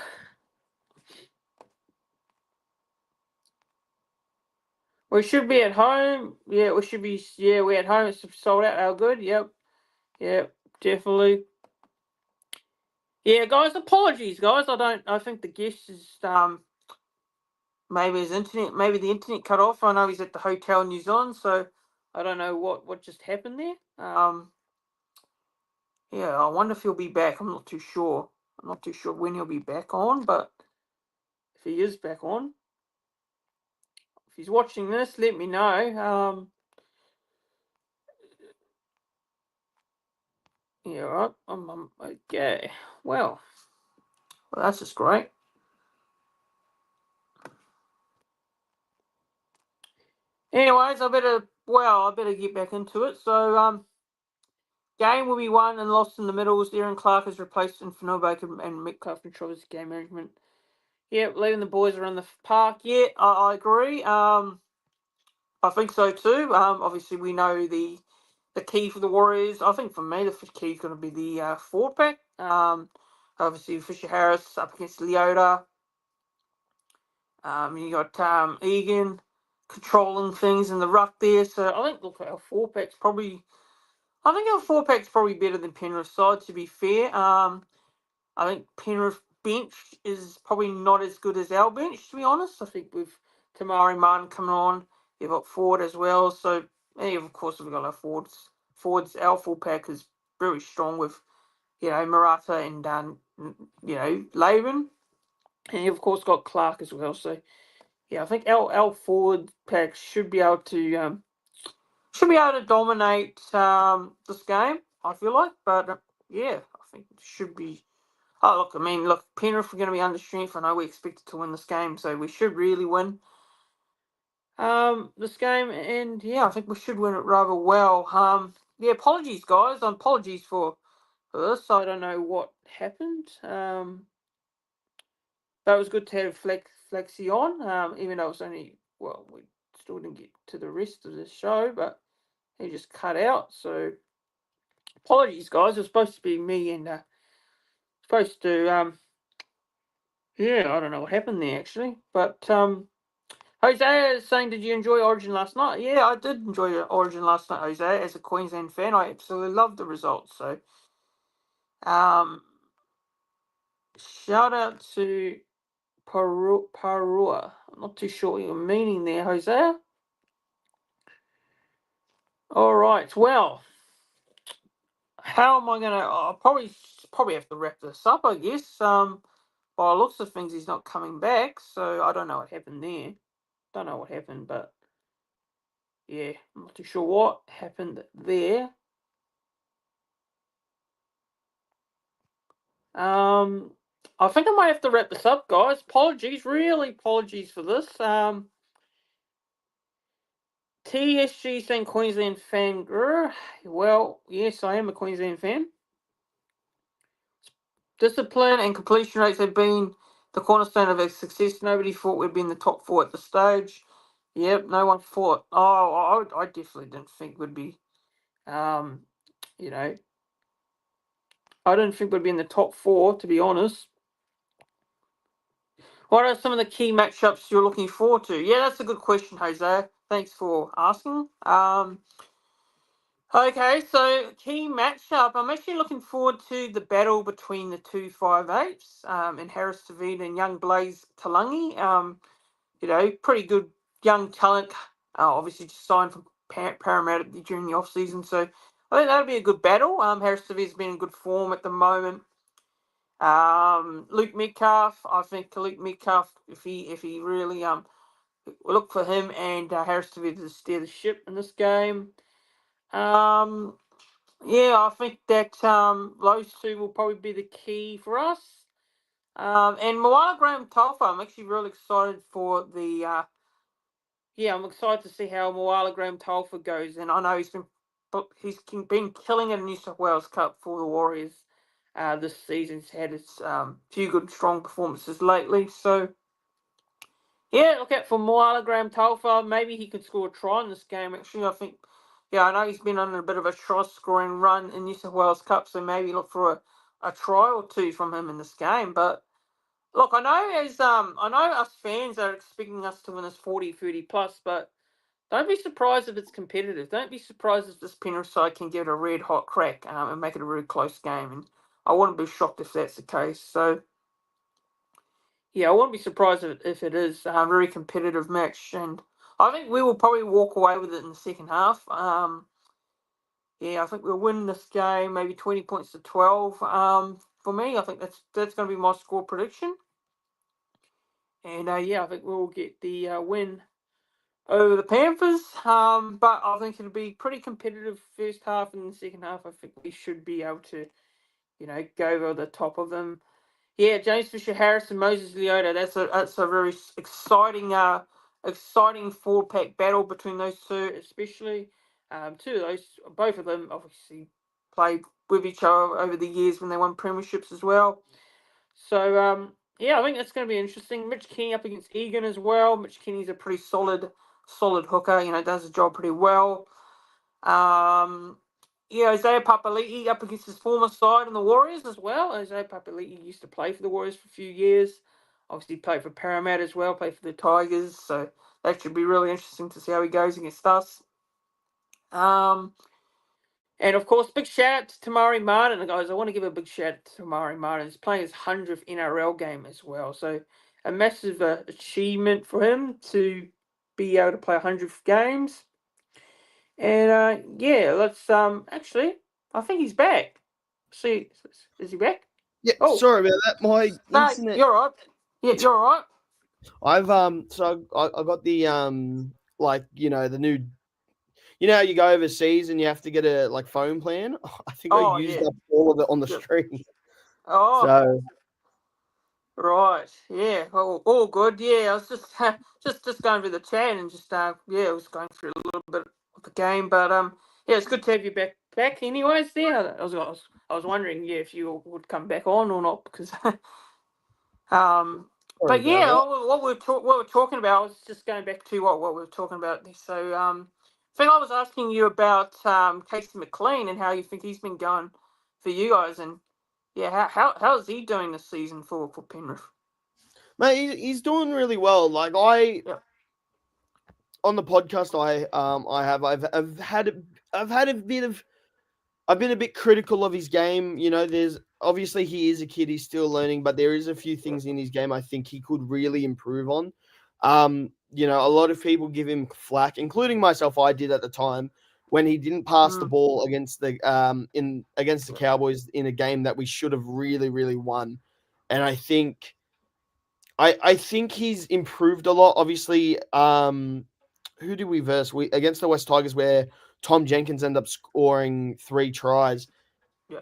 we should be at home. Yeah, we should be. Yeah, we're at home. It's sold out. How good? Yep, definitely. Yeah, guys, apologies, guys. I think the guest is maybe the internet cut off. I know he's at the hotel in New Zealand, so I don't know what just happened there. Yeah, I wonder if he'll be back. I'm not too sure. I'm not too sure when he'll be back on, but if he is back on, if he's watching this, let me know. Yeah, right. Okay. Well, that's just great. Anyways, I better get back into it. So, game will be won and lost in the middles. Darren Clark is replaced in Fanua Baker and Metcalf controls game management. Yeah, leaving the boys around the park. Yeah, I agree. I think so too. Obviously we know the key for the Warriors. I think for me the key is going to be the forward pack. Obviously Fisher Harris up against Leota. You got Egan controlling things in the ruck there. So I think look our four pack's probably. I think our four pack's probably better than Penrith's side. To be fair, I think Penrith bench is probably not as good as our bench. To be honest, I think with Tamari Martin coming on, you've got Ford as well. So and of course we've got our forwards. Forwards, our full pack is very strong with Murata and Laban, and you've of course got Clark as well. So yeah, I think our forward pack should be able to dominate this game. I feel like, but yeah, I think it should be. Oh look, I mean, look, Penrith are going to be under strength. I know we expected to win this game, so we should really win this game, and yeah, I think we should win it rather well. Yeah, apologies guys, apologies for this. I don't know what happened. But it was good to have Flexi on, even though it was only, well, we still didn't get to the rest of the show, but he just cut out. So apologies, guys. It was supposed to be me and supposed to, yeah, I don't know what happened there actually. But Jose is saying, did you enjoy Origin last night? Yeah, I did enjoy Origin last night, Jose. As a Queensland fan, I absolutely loved the results. So, um, shout out to Parua. I'm not too sure what you're meaning there, Jose. All right. Well, how am I gonna? I'll probably have to wrap this up, I guess. By the looks of things, he's not coming back, so I don't know what happened there. Don't know what happened, but yeah, I'm not too sure what happened there. I think I might have to wrap this up, guys. Apologies, really apologies for this. TSG saying Queensland fan. Well, yes, I am a Queensland fan. Discipline and completion rates have been the cornerstone of our success. Nobody thought we'd be in the top four at the stage. Yep, no one thought. Oh, I definitely didn't think we'd be. You know, I didn't think we'd be in the top four, to be honest. What are some of the key matchups you're looking forward to? Yeah, that's a good question, Jose. Thanks for asking. Okay, so key matchup. I'm actually looking forward to the battle between the two 5'8s, and Harris Tavita and young Blaze Talangi. Pretty good young talent. Obviously just signed from Parramatta during the off season, so I think that'll be a good battle. Harris Tavita's been in good form at the moment. Luke Metcalf. I think Luke Metcalf, if he really look for him and Harris Tavita to steer the ship in this game. Yeah, I think that those two will probably be the key for us. And Moana Graham Tolfa, I'm actually really excited for the. I'm excited to see how Moana Graham Tolfa goes, and I know he's been killing it in New South Wales Cup for the Warriors. This season he's had his few good strong performances lately. So yeah, look out for Moana Graham Tolfa. Maybe he could score a try in this game. Actually, I think. Yeah, I know he's been on a bit of a try-scoring run in New South Wales Cup, so maybe look for a try or two from him in this game. But look, I know us fans are expecting us to win this 40-30 plus, but don't be surprised if it's competitive. Don't be surprised if this Penrith side can give it a red hot crack and make it a really close game. And I wouldn't be shocked if that's the case. So yeah, I wouldn't be surprised if it is a very competitive match, and I think we will probably walk away with it in the second half. Yeah, I think we'll win this game, maybe 20 points to 12. For me, I think that's going to be my score prediction. And yeah, I think we'll get the win over the Panthers. But I think it'll be pretty competitive first half, and the second half, I think we should be able to, go over the top of them. Yeah, James Fisher Harris and Moses Leota. That's a very exciting forward pack battle between those two, especially. Both of them obviously played with each other over the years when they won premierships as well. So yeah, I think that's going to be interesting. Mitch Kenny up against Egan as well. Mitch Kenny's a pretty solid hooker. Does the job pretty well. Isaiah Papali'i up against his former side in the Warriors as well. Isaiah Papali'i used to play for the Warriors for a few years. Obviously played for Parramatta as well, played for the Tigers. So that should be really interesting to see how he goes against us. And of course, big shout out to Tamari Martin, guys. I want to give a big shout out to Tamari Martin. He's playing his 100th NRL game as well. So a massive achievement for him to be able to play 100 games. And yeah, let's actually, I think he's back. See, is he back? Yeah, sorry about that. My internet. You're right. Yeah, you're all right. So I got the the new. How you go overseas and you have to get a phone plan. I think I used up all of it on the stream. Oh. So. Right. Yeah. All good. Yeah. I was just going through the chat and just I was going through a little bit of the game, but yeah, it's good to have you back. Anyways, there. I was wondering if you would come back on or not because But yeah, what we're talking about, I was just going back to what we were talking about. So I think I was asking you about Casey McLean and how you think he's been going for you guys, and yeah, how is he doing this season for Penrith? Mate, he's doing really well. On the podcast I've been a bit critical of his game. There's obviously he is a kid, he's still learning, but there is a few things in his game I think he could really improve on. A lot of people give him flack, including myself. I did at the time when he didn't pass the ball against the Cowboys in a game that we should have really, really won. And I think he's improved a lot. Obviously, who did we verse? Against the West Tigers, where Tom Jenkins ended up scoring 3 tries. Yeah.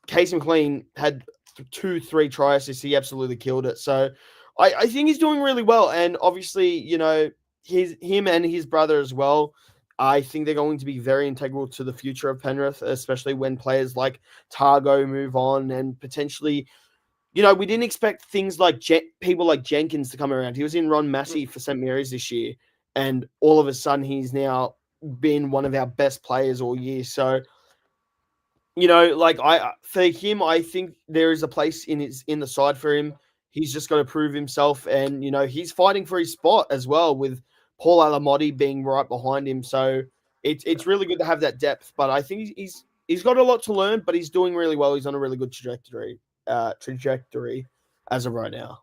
Casey McLean had 2-3 tries. He absolutely killed it. So I think he's doing really well. And obviously, him and his brother as well, I think they're going to be very integral to the future of Penrith, especially when players like Targo move on and potentially, we didn't expect things like people like Jenkins to come around. He was in Ron Massey for St. Mary's this year, and all of a sudden he's now been one of our best players all year. So, for him, I think there is a place in the side for him. He's just got to prove himself, and he's fighting for his spot as well, with Paul Alamotti being right behind him. So it's really good to have that depth. But I think he's got a lot to learn, but he's doing really well. He's on a really good trajectory as of right now.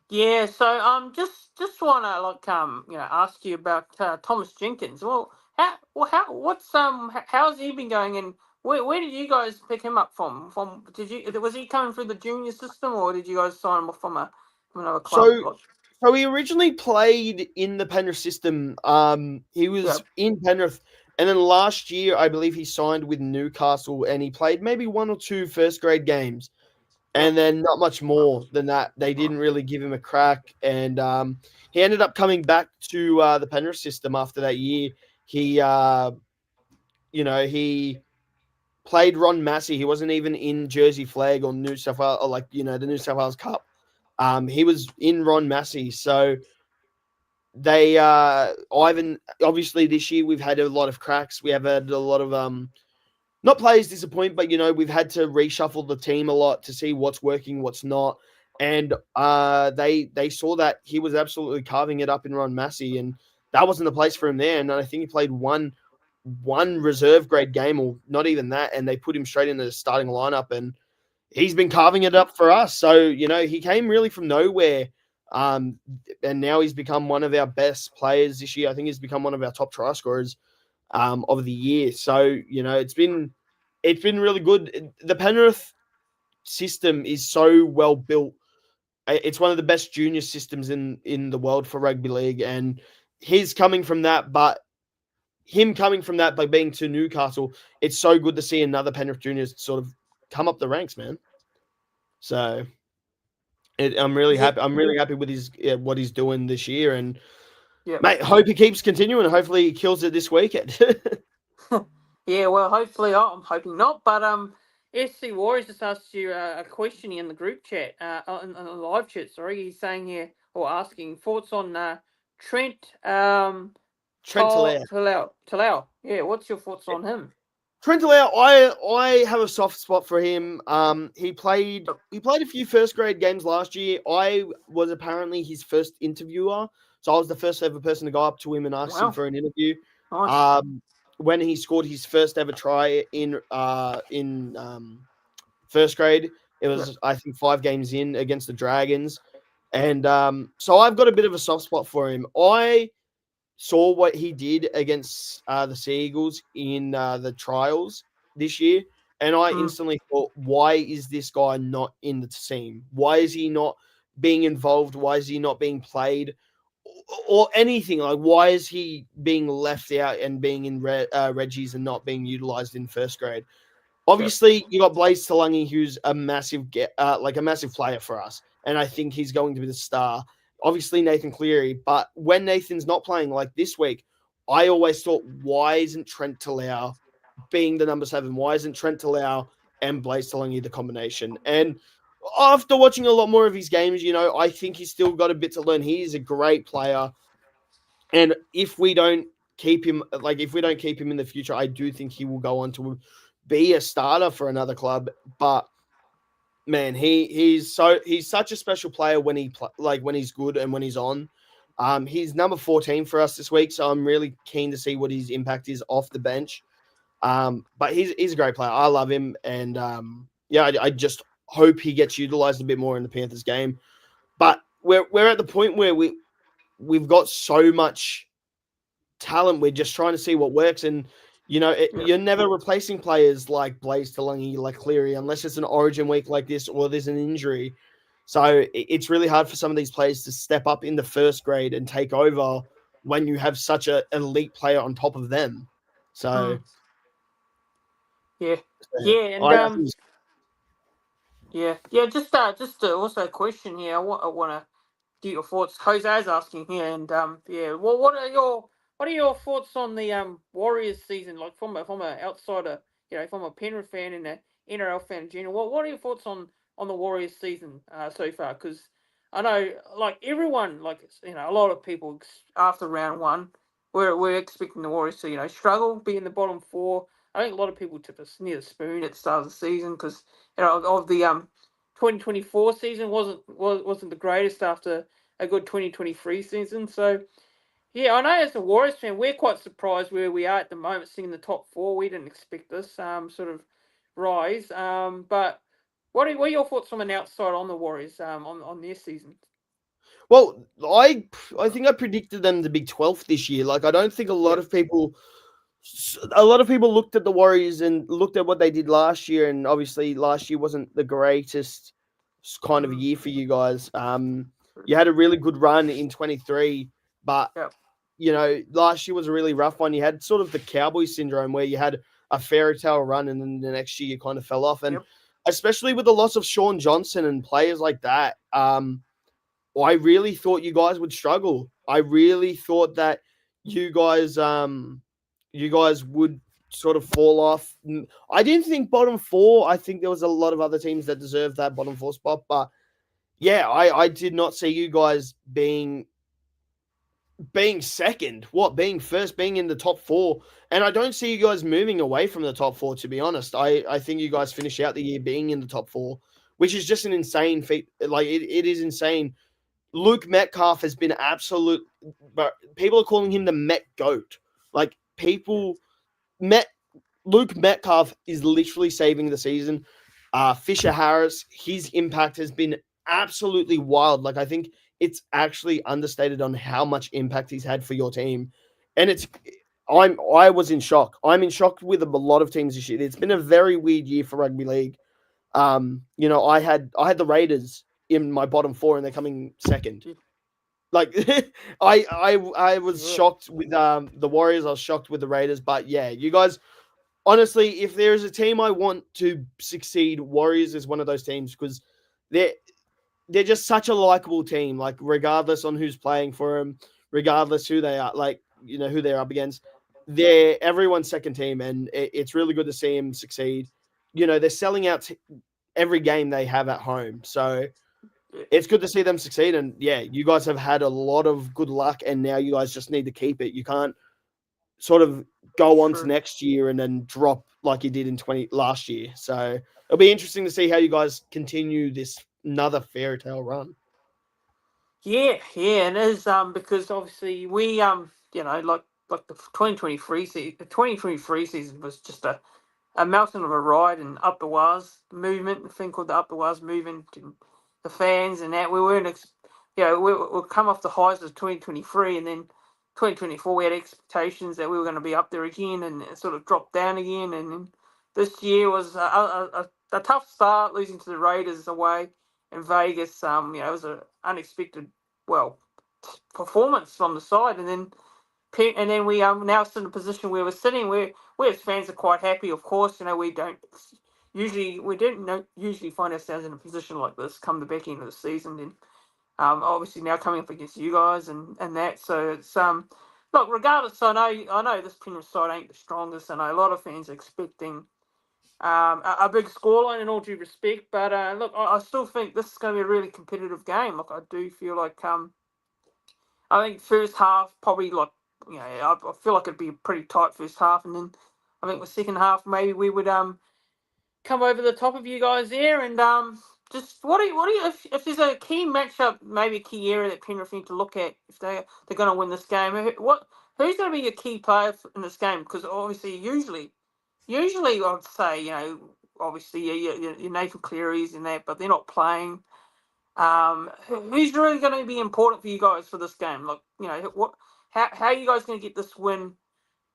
Yeah, so just want to ask you about Thomas Jenkins. Well, how's he been going, and where did you guys pick him up from? Was he coming through the junior system, or did you guys sign him from another club? So he originally played in the Penrith system. He was in Penrith, and then last year I believe he signed with Newcastle, and he played maybe 1 or 2 first grade games. And then not much more than that. They didn't really give him a crack. And he ended up coming back to the Penrith system after that year. He played Ron Massey. He wasn't even in Jersey Flag or New South Wales, or the New South Wales Cup. He was in Ron Massey. So they, Ivan, obviously this year we've had a lot of cracks. We have had a lot of not players disappoint, but we've had to reshuffle the team a lot to see what's working, what's not. And they saw that he was absolutely carving it up in Ron Massey, and that wasn't the place for him there. And I think he played one reserve grade game, or not even that, and they put him straight into the starting lineup, and he's been carving it up for us. So he came really from nowhere. And now he's become one of our best players this year. I think he's become one of our top try scorers of the year. So it's been really good. The Penrith system is so well built. It's one of the best junior systems in the world for rugby league, and him coming from that by being to Newcastle, it's so good to see another Penrith juniors sort of come up the ranks, man. So I'm really happy. I'm really happy with what he's doing this year, and mate, hope he keeps continuing. Hopefully, he kills it this weekend. Yeah, well, hopefully, I'm hoping not. But SC Warriors just asked you a question in the group chat, on the live chat. Sorry, he's saying here or asking thoughts on Trent Trent Talau. Talau. Yeah, what's your thoughts on him? Trent Talau, I have a soft spot for him. He played a few first grade games last year. I was apparently his first interviewer, so I was the first ever person to go up to him and ask him for an interview. Nice. When he scored his first ever try in first grade, it was I think 5 games in against the Dragons, and so I've got a bit of a soft spot for him. I saw what he did against the Sea Eagles in the trials this year, and I instantly thought, why is this guy not in the team? Why is he not being involved? Why is he not being played? Or anything, like why is he being left out and being in Reggie's and not being utilized in first grade? Obviously, you got Blaze Talangi, who's a massive player for us, and I think he's going to be the star. Obviously, Nathan Cleary, but when Nathan's not playing like this week, I always thought, why isn't Trent Talau being the number 7? Why isn't Trent Talau and Blaze Talangi the combination? And after watching a lot more of his games, I think he's still got a bit to learn. He is a great player, and if we don't keep him in the future, I do think he will go on to be a starter for another club. But man, he's such a special player when when he's good and when he's on. He's number 14 for us this week, so I'm really keen to see what his impact is off the bench. But he's a great player. I love him, and I just hope he gets utilized a bit more in the Panthers game. But we're at the point where we've got so much talent. We're just trying to see what works, and you're never replacing players like Blaze Talangi, like Cleary, unless it's an Origin week like this or there's an injury. So it's really hard for some of these players to step up in the first grade and take over when you have such an elite player on top of them. So Just also a question here. I want to get your thoughts. Jose's asking here, and what are your thoughts on the Warriors season? Like from an outsider, from a Penrith fan and a NRL fan in general. What are your thoughts on the Warriors season so far? Because I know, like everyone, a lot of people after round 1, we're expecting the Warriors to struggle, be in the bottom 4. I think a lot of people took us near the spoon at the start of the season because of the 2024 season wasn't the greatest after a good 2023 season. So yeah, I know as a Warriors fan, we're quite surprised where we are at the moment, sitting in the top 4. We didn't expect this sort of rise. But what are your thoughts from an outside on the Warriors on their season? Well, I think I predicted them to be 12th this year. Like, I don't think a lot of people looked at the Warriors and looked at what they did last year, and obviously last year wasn't the greatest kind of a year for you guys. You had a really good run in 23, but last year was a really rough one. You had sort of the Cowboy syndrome where you had a fairy tale run and then the next year you kind of fell off. And especially with the loss of Sean Johnson and players like that, I really thought you guys would struggle. I really thought that you guys would sort of fall off. I didn't think bottom 4. I think there was a lot of other teams that deserved that bottom 4 spot. But yeah, I did not see you guys being second, being first, being in the top 4. And I don't see you guys moving away from the top 4, to be honest. I think you guys finish out the year being in the top 4, which is just an insane feat. Like, it is insane. Luke Metcalf has been absolute, but people are calling him the Met GOAT. Like, Luke Metcalf is literally saving the season. Fisher Harris, his impact has been absolutely wild. Like, I think it's actually understated on how much impact he's had for your team. And I was in shock. I'm in shock with a lot of teams this year. It's been a very weird year for rugby league. I had the Raiders in my bottom four, and they're coming second. Like I was shocked with the Warriors. I was shocked with the Raiders. But yeah, you guys, honestly, if there is a team I want to succeed, Warriors is one of those teams because they're just such a likable team. Like regardless on who's playing for them, regardless who they are, like who they're up against, they're everyone's second team, and it's really good to see them succeed. They're selling out every game they have at home, so it's good to see them succeed. And yeah, you guys have had a lot of good luck, and now you guys just need to keep it. You can't sort of go on to next year and then drop like you did in last year. So it'll be interesting to see how you guys continue this another fairy tale run. Yeah, it is. Because obviously we like the 2023 season. The 2023 season was just a mountain of a ride, and up the Waz movement, a thing called the up the Waz movement, and the fans and that. We weren't, we'll come off the highs of 2023, and then 2024 we had expectations that we were going to be up there again, and it sort of dropped down again. And then this year was a tough start, losing to the Raiders away in Vegas. It was an unexpected, performance from the side, and then we now sit in a position where we're sitting where we as fans are quite happy. Of course, we don't usually find ourselves in a position like this come the back end of the season, and obviously now coming up against you guys and that. So it's look, regardless, I know this Penrith side ain't the strongest, and a lot of fans are expecting a big scoreline in all due respect. But look, I still think this is going to be a really competitive game. Look, I do feel like I think first half probably I feel like it'd be a pretty tight first half, and then I think the second half maybe we would come over the top of you guys there. And just what do you if there's a key matchup, maybe a key area that Penrith need to look at if they're going to win this game? Who's going to be your key player in this game? Because obviously usually I'd say obviously your Nathan Cleary's in that, but they're not playing. Who's really going to be important for you guys for this game? Like, how are you guys going to get this win,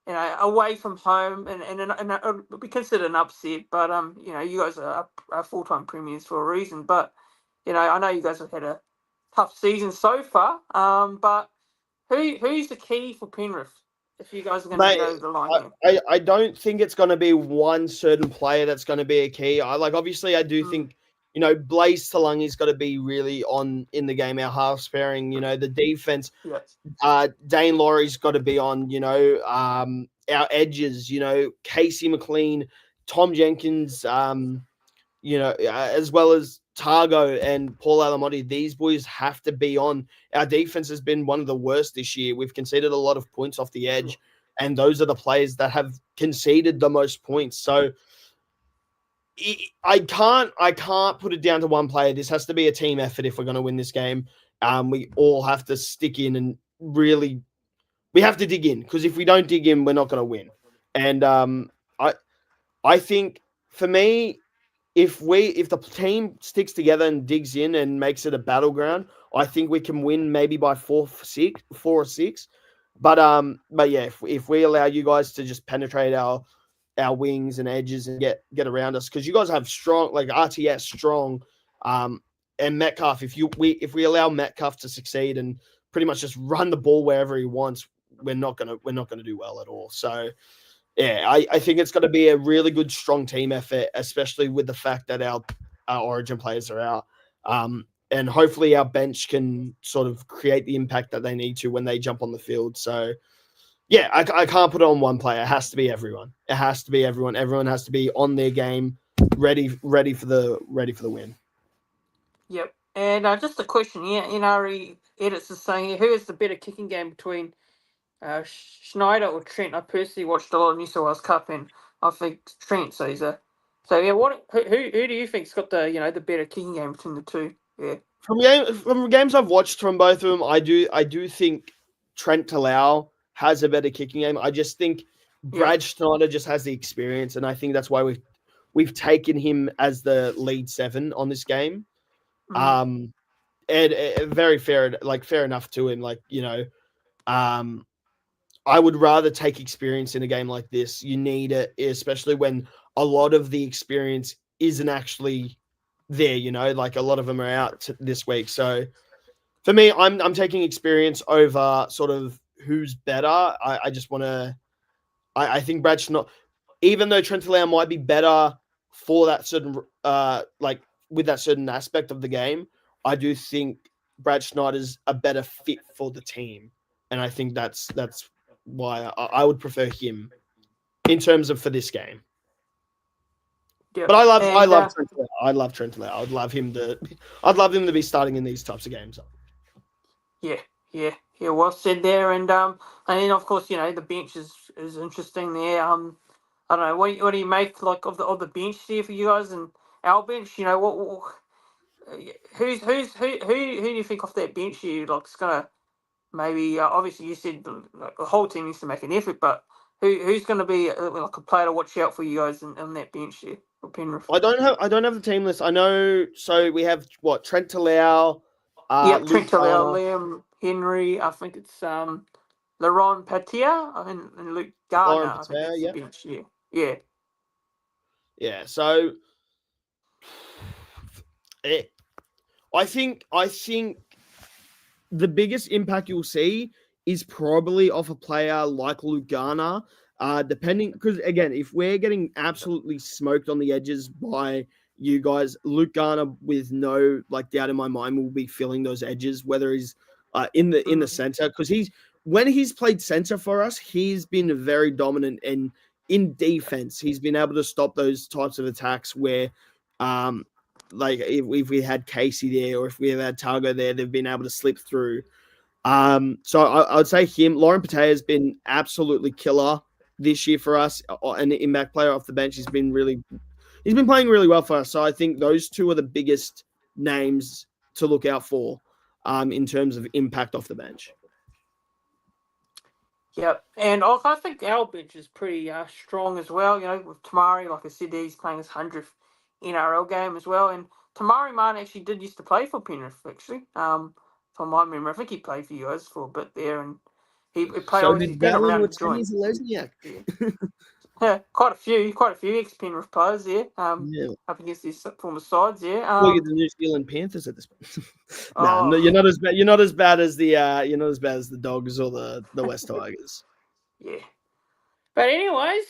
away from home, and it'll be considered an upset, but you guys are full-time premiers for a reason. But I know you guys have had a tough season so far. But who's the key for Penrith if you guys are going to get over the line here? I don't think it's going to be one certain player that's going to be a key. Obviously I do think Blaze Talangi's got to be really on in the game. Our half pairing, the defense. Yes. Dane Laurie's got to be on. Our edges. Casey McLean, Tom Jenkins. As well as Targo and Paul Alamotti. These boys have to be on. Our defense has been one of the worst this year. We've conceded a lot of points off the edge, and those are the players that have conceded the most points. So I can't put it down to one player. This has to be a team effort if we're going to win this game. We all have to stick in and really, we have to dig in, because if we don't dig in, we're not going to win. And I think for me, if the team sticks together and digs in and makes it a battleground, I think we can win maybe by 4 or 6. But yeah, if we allow you guys to just penetrate our wings and edges and get around us, because you guys have strong, like RTS strong, and Metcalf. If we allow Metcalf to succeed and pretty much just run the ball wherever he wants, we're not gonna do well at all. So yeah, I think it's going to be a really good, strong team effort, especially with the fact that our Origin players are out, and hopefully our bench can sort of create the impact that they need to when they jump on the field. So yeah, I can't put it on one player. It has to be everyone. It has to be everyone. Everyone has to be on their game, ready for the win. Yep. And just a question here. NRE edits is saying, who is the better kicking game between Schneider or Trent? I personally watched a lot of New South Wales Cup, and I think Trent. So yeah. Who do you think's got the the better kicking game between the two? Yeah. From games I've watched from both of them, I do think Trent Talau has a better kicking game. I just think Brad Schneider just has the experience, and I think that's why we've taken him as the lead 7 on this game. and very fair, fair enough to him. I would rather take experience in a game like this. You need it, especially when a lot of the experience isn't actually there. A lot of them are out this week. So for me, I'm taking experience over sort of who's better. I just want to. I think Bradshaw, even though Trent Allow might be better for that certain with that certain aspect of the game, I do think Brad Schneider's a better fit for the team, and I think that's why I would prefer him in terms of for this game. Yep. But I love And, Trent Allow. I love Trent Allow. I'd love him to be starting in these types of games. Yeah, well said there, and then of course the bench is interesting there. I don't know what do you make of the bench there for you guys and our bench? Who do you think off that bench here is gonna maybe obviously you said the whole team needs to make an effort, but who's gonna be a player to watch out for you guys on that bench here for Penrith? I don't have the team list. I know. So we have Trent Allow, Yep, Luke Trent Talau, Garner, Liam Henry. I think it's Laurent Patia and Luke Gardner. Lauren I think Patea. that's the Yeah, bench. Yeah. yeah. So I think the biggest impact you'll see is probably off a player like Luke Garner. Depending, because again, if we're getting absolutely smoked on the edges by you guys, Luke Garner, with no doubt in my mind, will be filling those edges. Whether he's in the center, because when he's played center for us, he's been very dominant, and in defense, he's been able to stop those types of attacks where, if we had Casey there or if we had Targo there, they've been able to slip through. So I would say him. Lauren Patea has been absolutely killer this year for us, an impact player off the bench. He's been playing really well for us. So I think those two are the biggest names to look out for, in terms of impact off the bench. Yep, and I think our bench is pretty strong as well. With Tamari, like I said, he's playing his 100th NRL game as well. And Tamari Martin actually did used to play for Penrith, actually. From my memory, I think he played for you guys for a bit there, and he played. So Obviously, did been Valen around or and joined. Lesniak. Yeah, quite a few ex-Penrith players there. Yeah. Up against these former sides, yeah. Well, you're the New Zealand Panthers at this point. Oh. No, you're not as bad. You're not as bad as the Dogs or the West Tigers. Yeah. But anyways,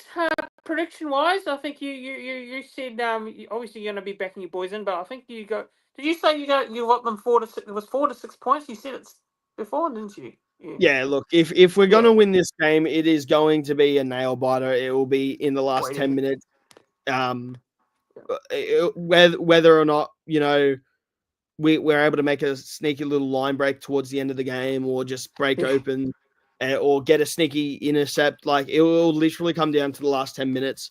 prediction wise, I think you said obviously you're going to be backing your boys in, but I think you got. Did you say you got them 4 to 6? It was 4 to 6 points. You said it before, didn't you? Yeah. Look, if we're gonna win this game, it is going to be a nail biter. It will be in the last 10 minutes. Whether or not we're able to make a sneaky little line break towards the end of the game, or just break open, or get a sneaky intercept, it will literally come down to the last 10 minutes.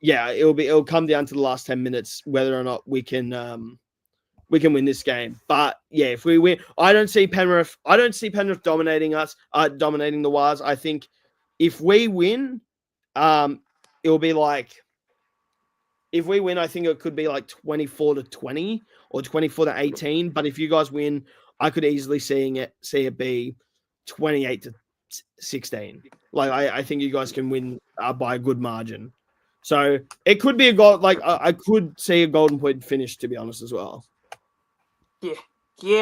Yeah, it'll come down to the last 10 minutes whether or not we can win this game. But yeah, if we win, I don't see Penrith dominating us, dominating the Wars. I think if we win, it'll be if we win, I think it could be 24-20 or 24-18. But if you guys win, I could easily see it be 28-16. I think you guys can win by a good margin. So it could be a goal. I could see a golden point finish, to be honest, as well. Yeah.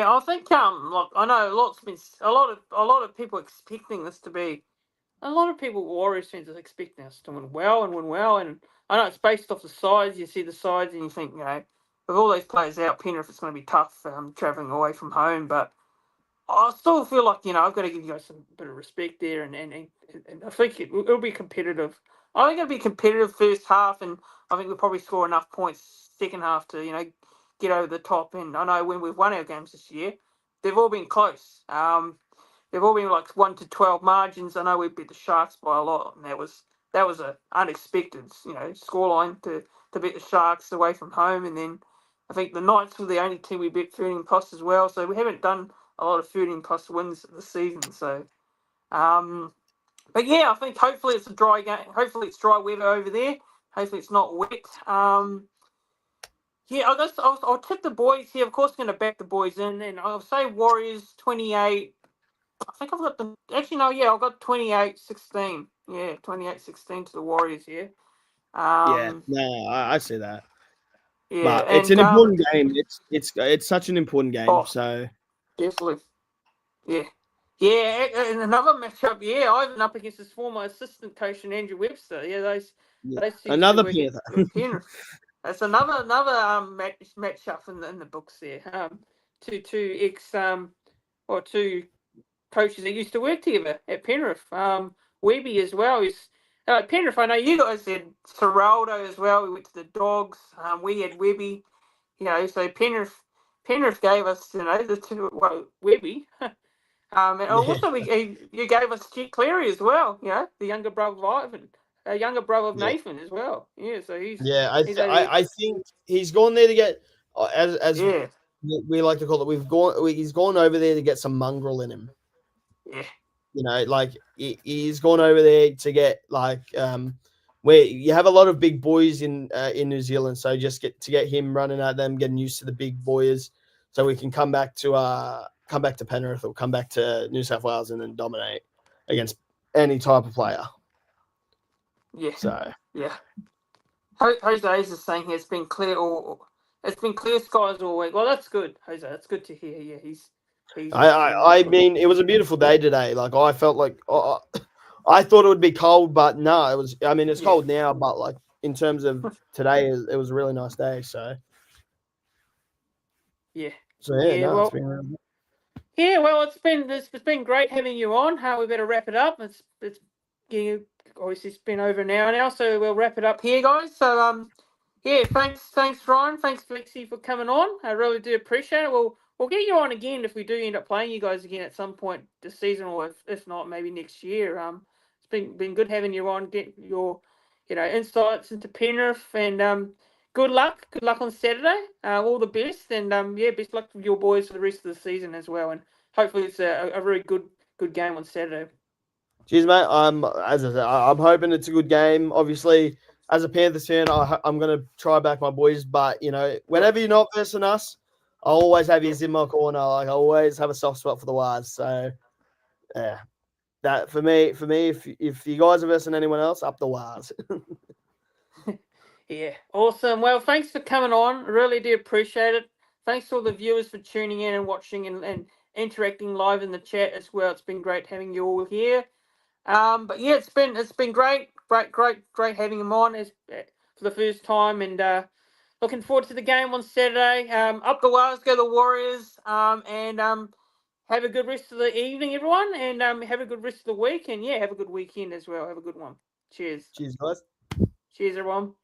I think I know a lot of people expecting this to be. A lot of people, Warriors fans, are expecting us to win well, and I know it's based off the sides. You see the sides, and you think, with all those players out, Penrith, it's going to be tough travelling away from home. But I still feel like I've got to give you guys some bit of respect there, and I think it'll be competitive. I think it'll be competitive first half, and I think we'll probably score enough points second half to get over the top. And I know when we've won our games this year, they've all been close. They've all been 1 to 12 margins. I know we beat the Sharks by a lot, and that was an unexpected, scoreline to beat the Sharks away from home. And then I think the Knights were the only team we beat 13 plus as well. So we haven't done a lot of 13 plus wins this season. So, but yeah, I think hopefully it's a dry game. Hopefully it's dry weather over there. Hopefully it's not wet. Yeah, I'll tip the boys here. Of course, going to back the boys in, and I'll say Warriors 28. I think I've got the actually no, yeah, I've got 28-16. Yeah, 28-16 to the Warriors here. Yeah, Um, no, I see that. yeah, But it's an important game. It's such an important game. oh, So definitely, yeah, yeah, and another matchup. Yeah, Ivan up against his former assistant coach and Andrew Webster. Yeah, yeah. those two used to Another work Panther. at Penrith. That's another matchup in the books there. Two ex or two coaches that used to work together at Penrith. Webby as well. He's Penrith. I know you guys had Seraldo as well. We went to the Dogs. We had Webby. So Penrith gave us the two. Well, Webby. And Yeah, also you gave us Jet Cleary as well. The younger brother of Ivan, younger brother of yeah, Nathan as well. Yeah, so yeah. he's over there. I think he's gone there to get as Yeah, we like to call it. He's gone over there to get some mongrel in him. yeah, Like he's gone over there to get where you have a lot of big boys in New Zealand, so just get him running at them, getting used to the big boys, so we can come back to Penrith or come back to New South Wales and then dominate against any type of player. yeah, So yeah. Jose is saying here it's been clear skies all week. Well, that's good, Jose. That's good to hear. Yeah, he's I mean, it was a beautiful day today. Like I felt like I thought it would be cold, but no, it was. I mean, it's yeah, cold now, but like in terms of today, it was a really nice day. So yeah, yeah, yeah. no, it's Well, been really good. yeah. Well, it's been great having you on. We better wrap it up. It's obviously it's been over an hour now, so we'll wrap it up here, guys. So yeah, thanks Ryan, thanks Flexi for coming on. I really do appreciate it. We'll get you on again if we do end up playing you guys again at some point this season, or if not, maybe next year. It's been good having you on, get your insights into Penrith, and good luck on Saturday. All the best, and yeah, best luck with your boys for the rest of the season as well, and hopefully it's a very good game on Saturday. Cheers, mate. As I said, I'm hoping it's a good game. Obviously, as a Panthers fan, I'm going to try back my boys. But whenever you're not versing us, I always have you in my corner. Like I always have a soft spot for the Wires. So yeah, that for me, if you guys are versing anyone else, up the Wires. Yeah, awesome. Well, thanks for coming on. Really do appreciate it. Thanks to all the viewers for tuning in and watching and interacting live in the chat as well. It's been great having you all here. But yeah, it's been great having him on for the first time, and looking forward to the game on Saturday. Up the Wires, go the Warriors. And have a good rest of the evening, everyone, and have a good rest of the week, and yeah, have a good weekend as well. Have a good one. Cheers. Cheers, guys. Cheers, everyone.